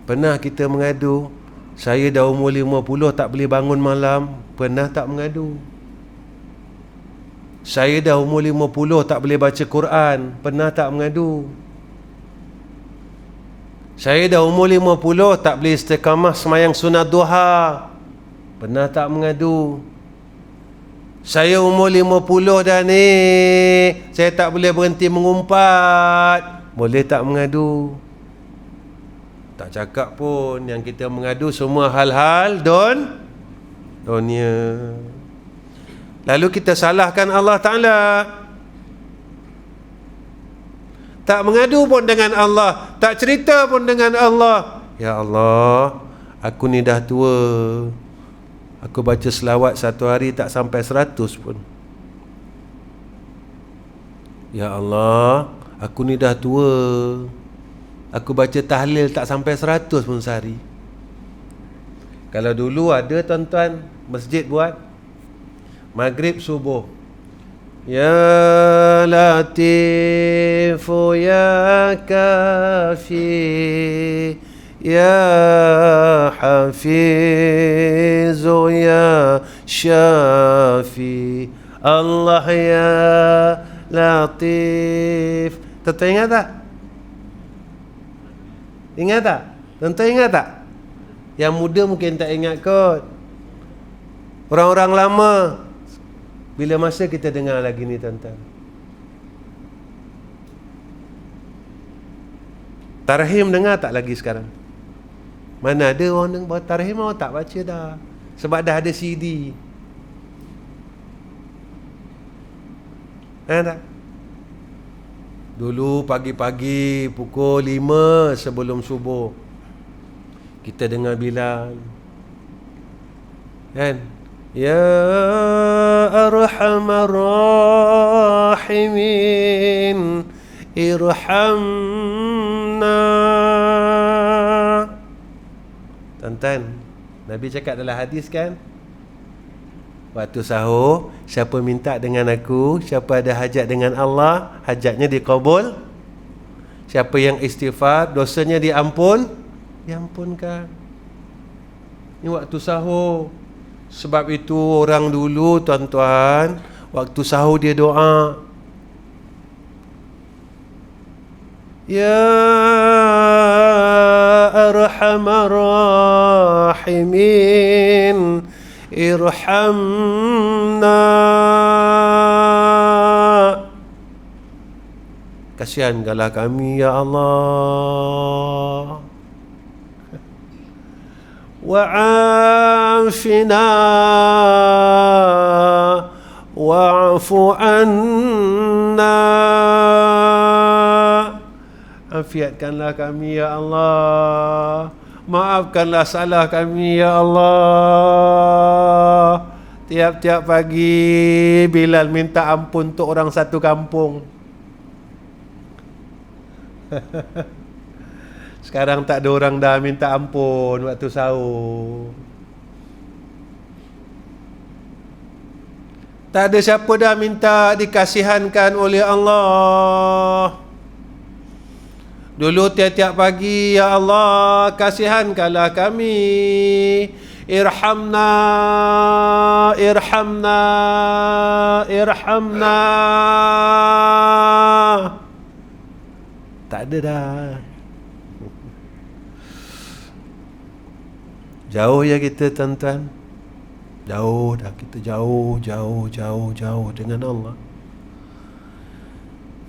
Pernah kita mengadu, saya dah umur 50 tak boleh bangun malam. Pernah tak mengadu? Saya dah umur 50 tak boleh baca Quran. Pernah tak mengadu? Saya dah umur 50 tak boleh istiqamah semayang sunat duha. Pernah tak mengadu? Saya umur 50 dah ni, saya tak boleh berhenti mengumpat. Boleh tak mengadu? Tak cakap pun. Yang kita mengadu semua hal-hal dunia. Lalu kita salahkan Allah Ta'ala. Tak mengadu pun dengan Allah, tak cerita pun dengan Allah. Ya Allah, aku ni dah tua, aku baca selawat satu hari tak sampai 100 pun. Ya Allah, aku ni dah tua, aku baca tahlil tak sampai 100 pun sehari. Kalau dulu ada tuan-tuan masjid buat maghrib subuh, Ya Latifu Ya Kafi Ya Hafizu Ya Syafi Allah Ya Latif. Tentu ingat tak? Ingat tak? Tentu ingat tak? Yang muda mungkin tak ingat kot. Orang-orang lama, bila masa kita dengar lagi ni tuan-tuan? Tarhim dengar tak lagi sekarang? Mana ada orang dengar tarhim, orang tak baca dah. Sebab dah ada CD. Tak? Dulu pagi-pagi pukul 5 sebelum subuh, kita dengar Bilal, kan? Ya Arhamar Rahimin Irhamna. Tuan-tuan, Nabi cakap dalam hadis kan, waktu sahur, siapa minta dengan aku, siapa ada hajat dengan Allah, hajatnya dikabul. Siapa yang istighfar, dosanya diampunkan. Ini waktu sahur. Sebab itu orang dulu tuan-tuan, waktu sahur dia doa, Ya Arhamar Rahimin irhamna. Kasihankanlah kami ya Allah. Wa'afina wa'fu anna. Afiatkanlah kami ya Allah. Maafkanlah salah kami ya Allah. Tiap-tiap pagi Bilal minta ampun untuk orang satu kampung. Sekarang tak ada orang dah minta ampun waktu sahur. Tak ada siapa dah minta dikasihankan oleh Allah. Dulu tiap-tiap pagi, ya Allah, kasihankanlah kami. Irhamna, irhamna, irhamna. Tak ada dah. Jauh ya kita tuan-tuan. Jauh dah kita, jauh dengan Allah.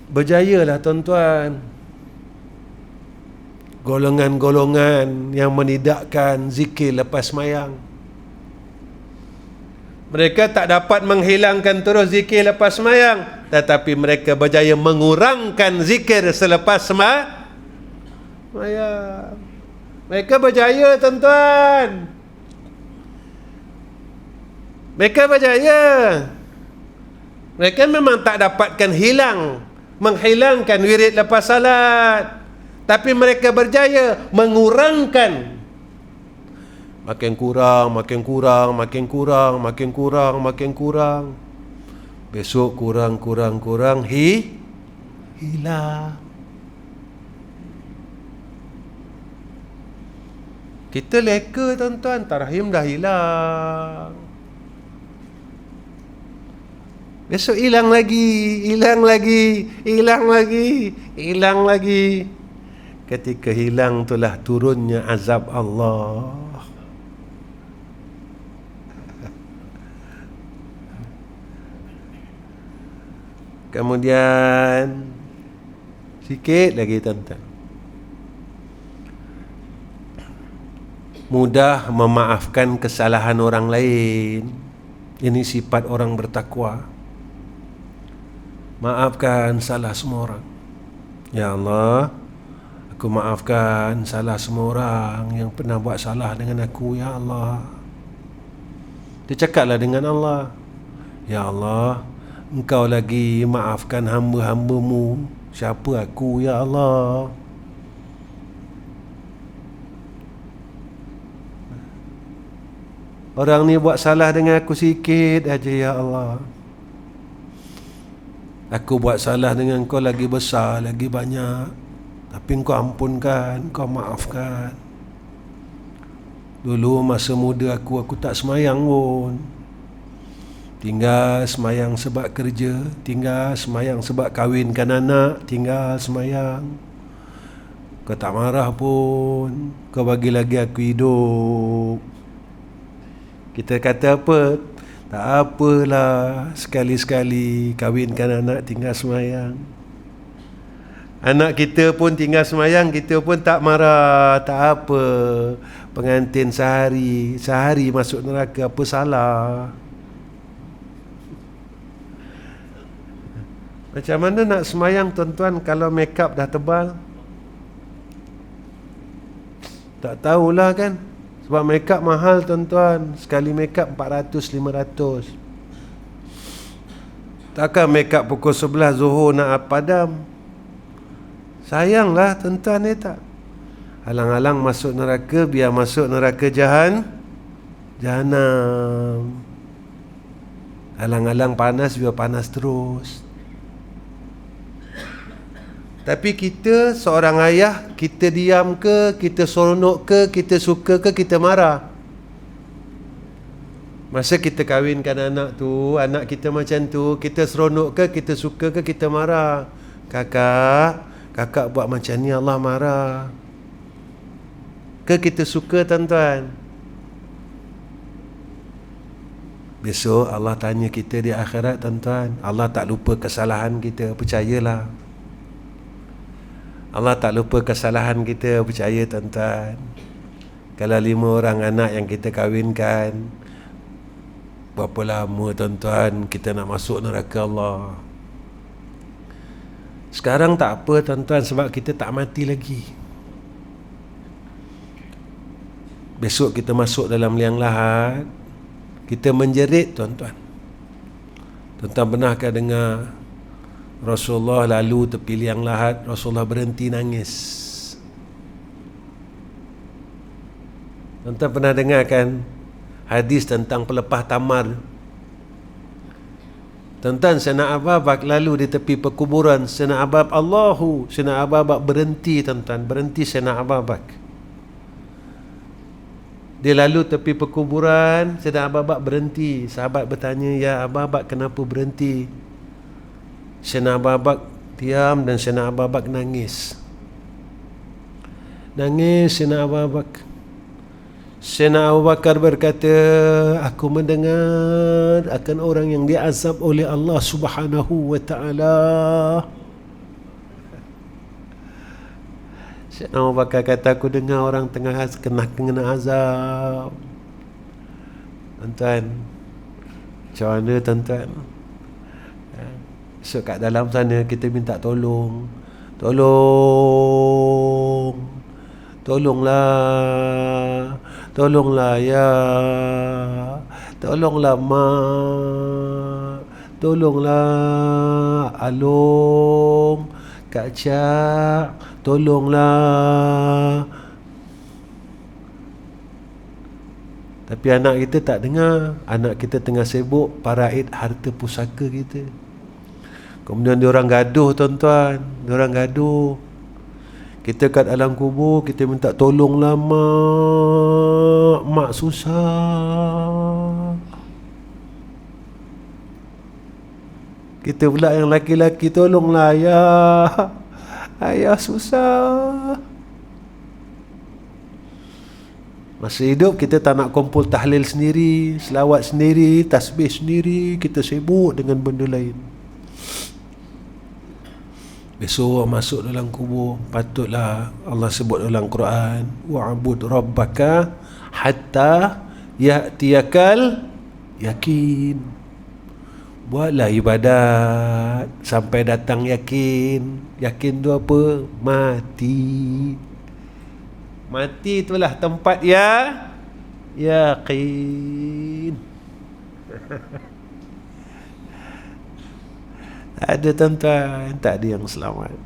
Berjayalah tuan-tuan golongan-golongan yang menidakkan zikir lepas sembahyang. Mereka tak dapat menghilangkan terus zikir lepas sembahyang, tetapi mereka berjaya mengurangkan zikir selepas sembahyang. Mereka berjaya tuan-tuan. Mereka berjaya. Mereka memang tak dapatkan menghilangkan wirid lepas salat, tapi mereka berjaya mengurangkan. Makin kurang. Besok kurang, hilang. Kita leka tuan-tuan, tarahim dah hilang. Besok hilang lagi. Ketika hilang itulah turunnya azab Allah. Kemudian sikit lagi tuan-tuan, mudah memaafkan kesalahan orang lain. Ini sifat orang bertakwa. Maafkan salah semua orang. Ya Allah, aku maafkan salah semua orang yang pernah buat salah dengan aku. Ya Allah, dia cakaplah dengan Allah, ya Allah, Engkau lagi maafkan hamba-hambamu. Siapa aku ya Allah? Orang ni buat salah dengan aku sikit aja ya Allah. Aku buat salah dengan kau lagi besar, lagi banyak, tapi kau ampunkan, kau maafkan. Dulu masa muda aku tak semayang pun. Tinggal semayang sebab kerja, tinggal semayang sebab kahwinkan anak, tinggal semayang. Kau tak marah pun, kau bagi lagi aku hidup. Kita kata apa? Tak apalah, sekali-sekali kahwinkan anak, tinggal semayang. Anak kita pun tinggal semayang, kita pun tak marah. Tak apa, pengantin sehari masuk neraka, apa salah? Macam mana nak semayang tuan-tuan kalau make up dah tebal? Tak tahulah kan. Sebab make up mahal tuan-tuan. Sekali make up 400-500. Takkan make up pukul 11 Zuhur nak padam? Sayanglah tuan-tuan, tak? Alang-alang masuk neraka, biar masuk neraka jahanam. Alang-alang panas, biar panas terus. Tapi kita seorang ayah, kita diam ke, kita seronok ke, kita suka ke, kita marah? Masa kita kahwinkan anak tu, anak kita macam tu, kita seronok ke, kita suka ke, kita marah? Kakak buat macam ni Allah marah. Ke kita suka tuan-tuan? Besok Allah tanya kita di akhirat, tuan-tuan. Allah tak lupa kesalahan kita, percayalah. Allah tak lupa kesalahan kita, percaya tuan-tuan. Kalau 5 orang anak yang kita kahwinkan, berapa lama tuan-tuan kita nak masuk neraka Allah. Sekarang tak apa tuan-tuan, sebab kita tak mati lagi. Besok kita masuk dalam liang lahat, kita menjerit tuan-tuan. Tuan-tuan pernahkah dengar Rasulullah lalu tepi liang lahat, Rasulullah berhenti nangis? Tuan-tuan pernah dengar kan hadis tentang pelepah tamar? Tuan-tuan, Sayyidina Abu Bakar lalu di tepi perkuburan. Sayyidina Abu Bakar, Sayyidina Abu Bakar berhenti tuan-tuan, berhenti Sayyidina Abu Bakar. Dia lalu tepi perkuburan, Sayyidina Abu Bakar berhenti. Sahabat bertanya, ya Abu Bakar, kenapa berhenti? Sayyidina Abu Bakar diam dan Sayyidina Abu Bakar nangis. Nangis Sayyidina Abu Bakar. Sayyidina Abu Bakar berkata, aku mendengar akan orang yang diazab oleh Allah Subhanahu wa ta'ala. Sayyidina Abu Bakar kata, aku dengar orang tengah kena azab. Tuan-tuan, macam mana tuan-tuan? So kat dalam sana kita minta tolong. Tolonglah ya, tolonglah mak, tolonglah Along, Kak Cak, tolonglah. Tapi anak kita tak dengar. Anak kita tengah sibuk paraid harta pusaka kita. Kemudian diorang gaduh tuan-tuan, diorang gaduh. Kita kat dalam kubur, kita minta tolonglah mak susah. Kita pula yang laki-laki, tolonglah ayah susah. Masa hidup kita tak nak kumpul tahlil sendiri, selawat sendiri, tasbih sendiri, kita sibuk dengan benda lain. Besok masuk dalam kubur, patutlah Allah sebut dalam Quran, wa'bud rabbaka hatta ya'tiyakal yakin. Buatlah ibadat sampai datang yakin. Yakin tu apa? Mati. Mati itulah tempat yakin. Ada tuan-tuan, tak ada yang selamat.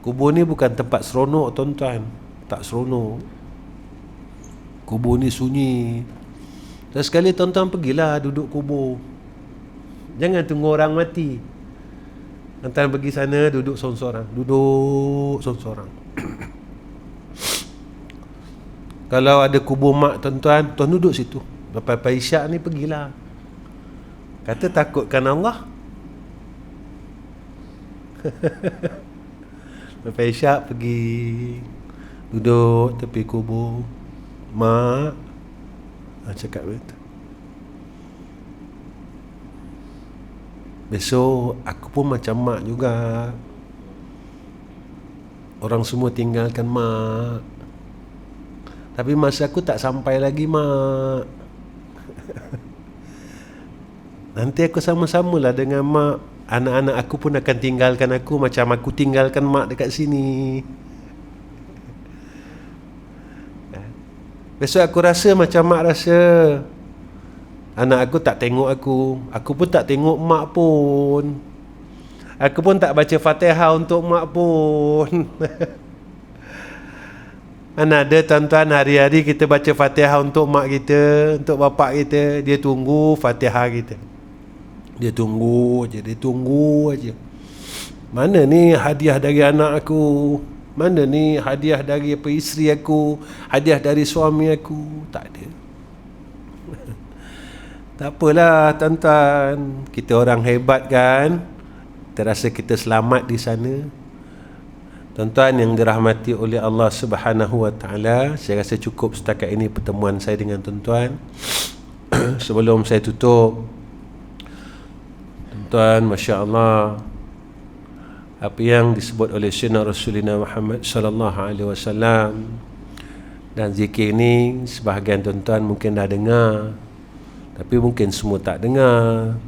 Kubur ni bukan tempat seronok tuan-tuan. Tak seronok. Kubur ni sunyi. Dan sekali tuan-tuan pergilah duduk kubur. Jangan tunggu orang mati. Tuan-tuan pergi sana duduk sorang-sorang. Duduk sorang-sorang. Kalau ada kubur mak tuan-tuan, tuan duduk situ. Lepas isyak ni pergilah. Kata takutkan Allah. Lepas isyak pergi duduk tepi kubur. Mak cakap begitu. Besok aku pun macam mak juga. Orang semua tinggalkan mak. Tapi masa aku tak sampai lagi mak. Nanti aku sama-samalah dengan mak. Anak-anak aku pun akan tinggalkan aku macam aku tinggalkan mak dekat sini. Besok aku rasa macam mak rasa. Anak aku tak tengok aku. Aku pun tak tengok mak pun. Aku pun tak baca Fatihah untuk mak pun. Mana ada tuan-tuan hari-hari kita baca Fatihah untuk mak kita, untuk bapak kita. Dia tunggu Fatihah kita. Dia tunggu aja. Mana ni hadiah dari anak aku? Mana ni hadiah dari isteri aku? Hadiah dari suami aku? Tak ada. Tak apalah tuan-tuan. Kita orang hebat kan? Terasa kita selamat di sana. Tuan-tuan yang dirahmati oleh Allah Subhanahu wa taala, saya rasa cukup setakat ini pertemuan saya dengan tuan-tuan. Sebelum saya tutup, tuan-tuan, masya-Allah, apa yang disebut oleh Sayyidina Rasulullah Muhammad sallallahu alaihi wasallam dan zikir ini, sebahagian tuan-tuan mungkin dah dengar, tapi mungkin semua tak dengar.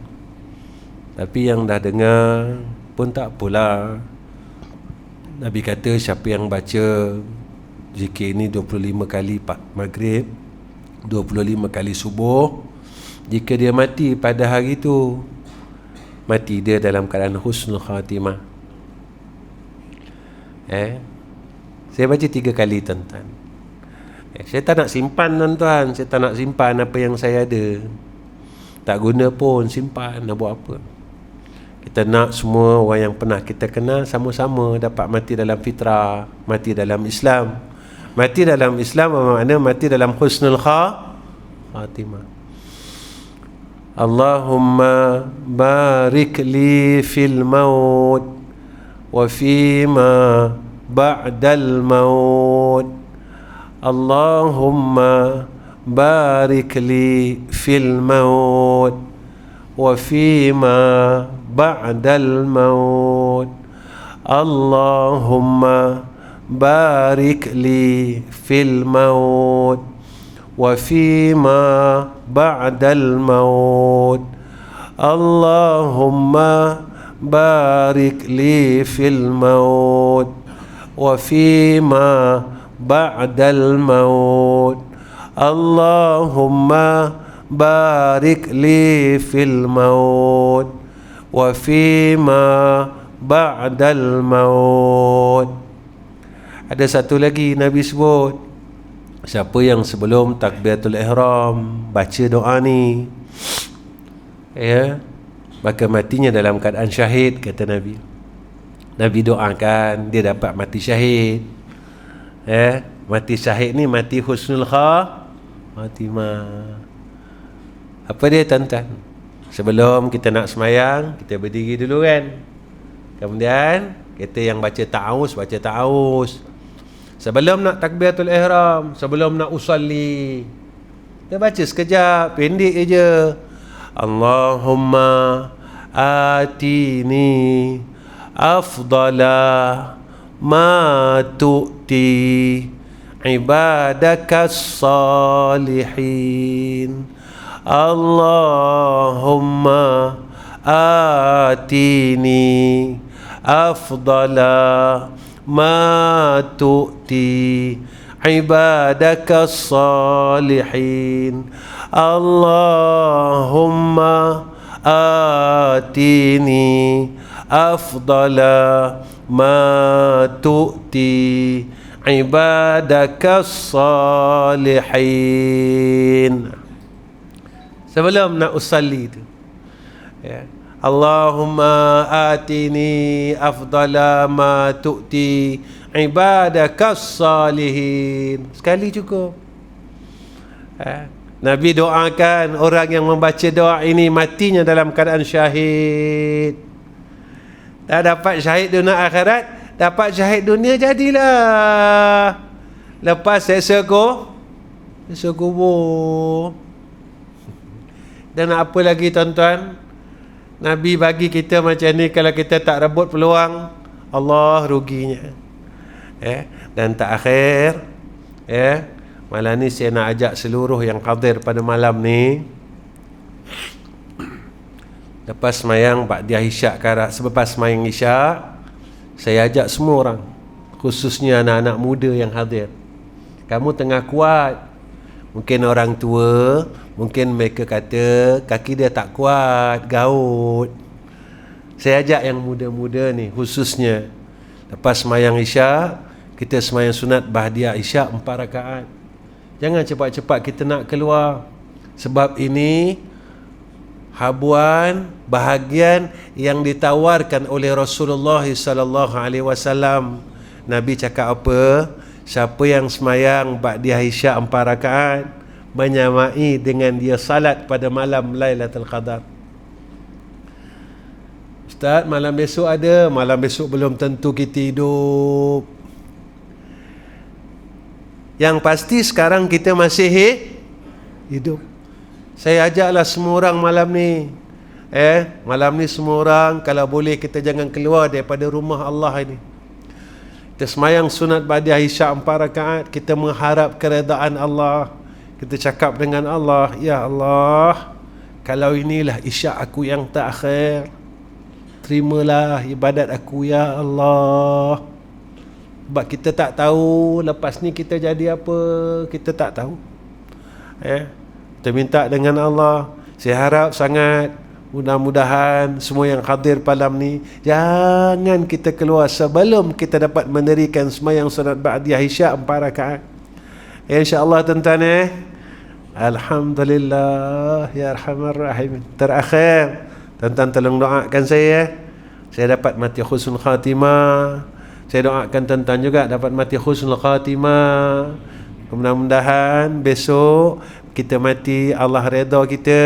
Tapi yang dah dengar pun tak apalah. Nabi kata siapa yang baca zikir ini 25 kali maghrib, 25 kali subuh, jika dia mati pada hari itu, mati dia dalam keadaan husnul khatimah. Saya baca 3 kali, tuan-tuan. Saya tak nak simpan, tuan-tuan. Saya tak nak simpan apa yang saya ada. Tak guna pun simpan, nak buat apa? Kita nak semua orang yang pernah kita kenal sama-sama dapat mati dalam fitrah, mati dalam Islam. Mati dalam Islam bermakna mati dalam husnul khatimah. Allahumma barik li fil maut wa fima ba'dal maut. Allahumma barik li fil maut wa fima ba'dal maut. Allahumma barik li fil maut wa fima ba'dal maut. Allahumma barik li fil maut wa fima ba'dal maut. Allahumma barik li fil maut wa fima ba'dal maut. Ada satu lagi Nabi sebut, siapa yang sebelum takbiratul ihram baca doa ni, maka matinya dalam keadaan syahid, kata Nabi. Nabi doakan dia dapat mati syahid. Mati syahid ni mati husnul khatimah. Apa dia, tuan-tuan? Sebelum kita nak semayang, kita berdiri dulu kan. Kemudian kita yang baca ta'awuz. Sebelum nak takbiratul ihram, sebelum nak usalli, kita baca sekejap, pendek je. Allahumma atini afdala ma tu'ti ibadakas salihin. Allahumma atini afdala ma tu'ti ibadakas salihin. Allahumma atini afdala ma tu'ti ibadakas salihin. Sebelum nak usalli tu, Allahumma atini afdala ma tu'ti ibadakas salihin. Sekali cukup. Nabi doakan orang yang membaca doa ini matinya dalam keadaan syahid. Tak dapat syahid dunia akhirat, dapat syahid dunia jadilah. Lepas seksa kubur. Dan apa lagi, tuan-tuan? Nabi bagi kita macam ni, kalau kita tak rebut peluang, Allah ruginya. Dan tak akhir, malam ni saya nak ajak seluruh yang hadir pada malam ni, lepas semayang ba'diyah isyak, selepas semayang isyak, saya ajak semua orang, khususnya anak-anak muda yang hadir. Kamu tengah kuat, mungkin orang tua, mungkin mereka kata kaki dia tak kuat, gaut. Saya ajak yang muda-muda ni, khususnya lepas semayang isyak, kita semayang sunat ba'diyah isyak 4 rakaat. Jangan cepat-cepat kita nak keluar, sebab ini habuan, bahagian yang ditawarkan oleh Rasulullah sallallahu alaihi wasallam. Nabi cakap apa? Siapa yang semayang ba'diyah isyak 4 rakaat, menyamai dengan dia salat pada malam Lailatul Qadar. Ustaz, malam besok ada, malam besok belum tentu kita hidup. Yang pasti sekarang kita masih hidup. Saya ajaklah semua orang malam ni, malam ni semua orang kalau boleh kita jangan keluar daripada rumah Allah ini. Kita semayang sunat ba'da isyak 4 rakaat, kita mengharap keredaan Allah. Kita cakap dengan Allah, ya Allah, kalau inilah isyak aku yang terakhir, terimalah ibadat aku ya Allah. Sebab kita tak tahu lepas ni kita jadi apa, kita tak tahu. Kita minta dengan Allah. Saya harap sangat, mudah-mudahan semua yang hadir malam ni, jangan kita keluar sebelum kita dapat mendirikan sembahyang sunat ba'diyah isyak 4 rakaat. InsyaAllah tuan-tuan. Alhamdulillah ya arhamar rahim. Terakhir, tuan-tuan tolong doakan saya. Saya dapat mati husnul khatimah. Saya doakan tuan-tuan juga dapat mati husnul khatimah. Mudah-mudahan besok kita mati Allah redha kita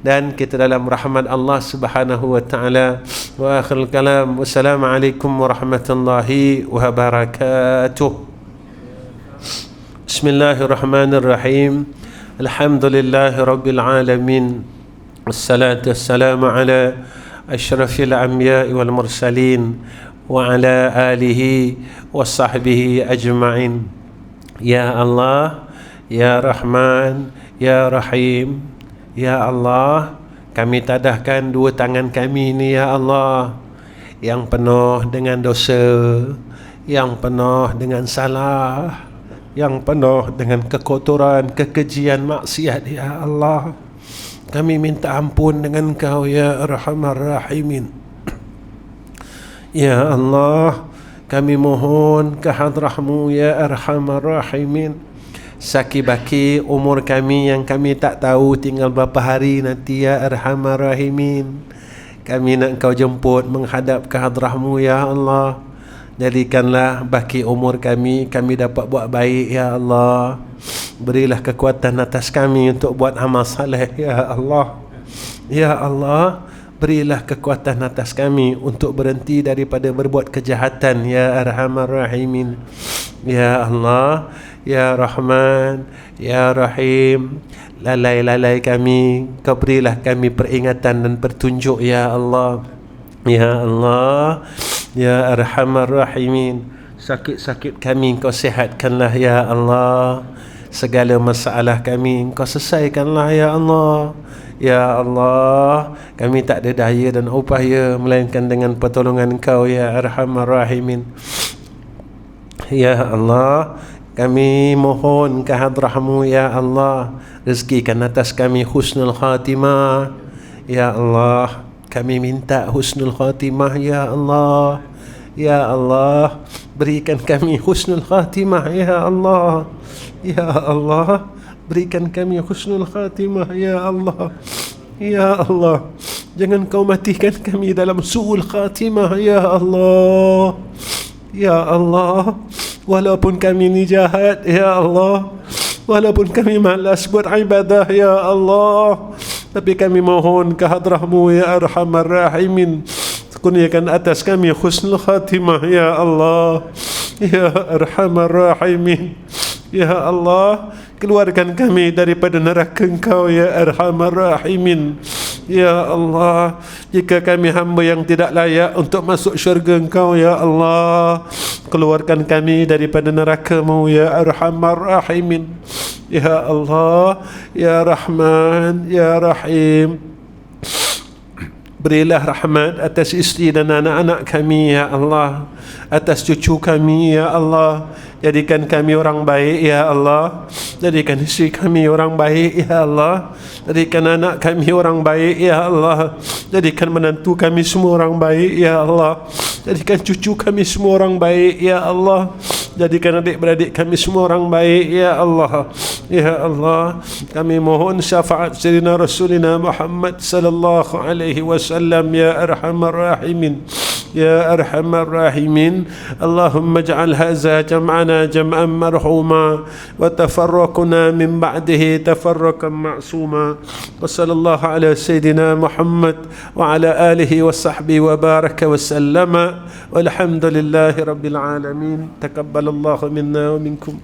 dan kita dalam rahmat Allah Subhanahu wa taala. Wa akhirul kalam, wassalamualaikum warahmatullahi wabarakatuh. Bismillahirrahmanirrahim. Alhamdulillahi rabbil alamin. Wassalatu wassalamu ala asyrafil anbiya'i wal mursalin wa ala alihi wa sahbihi ajma'in. Ya Allah, Ya Rahman, Ya Rahim, Ya Allah, kami tadahkan dua tangan kami ini ya Allah, yang penuh dengan dosa, yang penuh dengan salah, yang penuh dengan kekotoran, kekejian, maksiat ya Allah. Kami minta ampun dengan Kau ya Arhamar Rahimin. Ya Allah, kami mohon ke hadrah-Mu ya Arhamar Rahimin. Saki-baki umur kami yang kami tak tahu tinggal berapa hari nanti ya Arhamar Rahimin, kami nak Kau jemput menghadap ke hadrah-Mu ya Allah. Jadikanlah baki umur kami dapat buat baik ya Allah. Berilah kekuatan atas kami untuk buat amal saleh ya Allah. Ya Allah, berilah kekuatan atas kami untuk berhenti daripada berbuat kejahatan ya Arhamar Rahimin. Ya Allah, Ya Rahman, Ya Rahim, lalai-lalai kami Kau berilah kami peringatan dan petunjuk ya Allah. Ya Allah, Ya Arhamar Rahimin, sakit-sakit kami Kau sihatkanlah ya Allah. Segala masalah kami Kau selesaikanlah ya Allah. Ya Allah, kami tak ada daya dan upaya melainkan dengan pertolongan Kau ya Arhamar Rahimin. Ya Allah, kami mohon ke hadrah-Mu ya Allah, rezekikan atas kami husnul khatimah. Ya Allah, kami minta husnul khatimah ya Allah. Ya Allah, berikan kami husnul khatimah ya Allah. Ya Allah, berikan kami husnul khatimah ya Allah. Ya Allah, jangan Kau matikan kami dalam su'ul khatimah ya Allah. Ya Allah, walaupun kami ni jahat ya Allah, walaupun kami malas buat ibadah ya Allah, tapi kami mohon ke hadrah-Mu ya Arhamar Rahimin, kurniakan atas kami husnul khatimah ya Allah. Ya Arhamar Rahimin. Ya Allah, keluarkan kami daripada neraka Engkau ya Arhamar Rahimin. Ya Allah, jika kami hamba yang tidak layak untuk masuk syurga Engkau ya Allah, keluarkan kami daripada neraka-Mu ya Arhamar Rahimin. Ya Allah, Ya Rahman, Ya Rahim, berilah rahmat atas isteri dan anak-anak kami ya Allah, atas cucu kami ya Allah. Jadikan kami orang baik ya Allah. Jadikan isteri kami orang baik ya Allah. Jadikan anak kami orang baik ya Allah. Jadikan menantu kami semua orang baik ya Allah. Jadikan cucu kami semua orang baik ya Allah. Jadikan adik-beradik kami semua orang baik ya Allah. Ya Allah, kami mohon syafaat Sayyidina Rasulina Muhammad sallallahu alaihi wasallam ya Arhamar Rahimin. يا أرحم الراحمين. اللهم اجعل هذا جمعنا جمعا مرحوما وتفرقنا من بعده تفرقا معصوما. وصلى الله على سيدنا محمد وعلى آله وصحبه وبارك وسلم والحمد لله رب العالمين. تقبل الله منا ومنكم.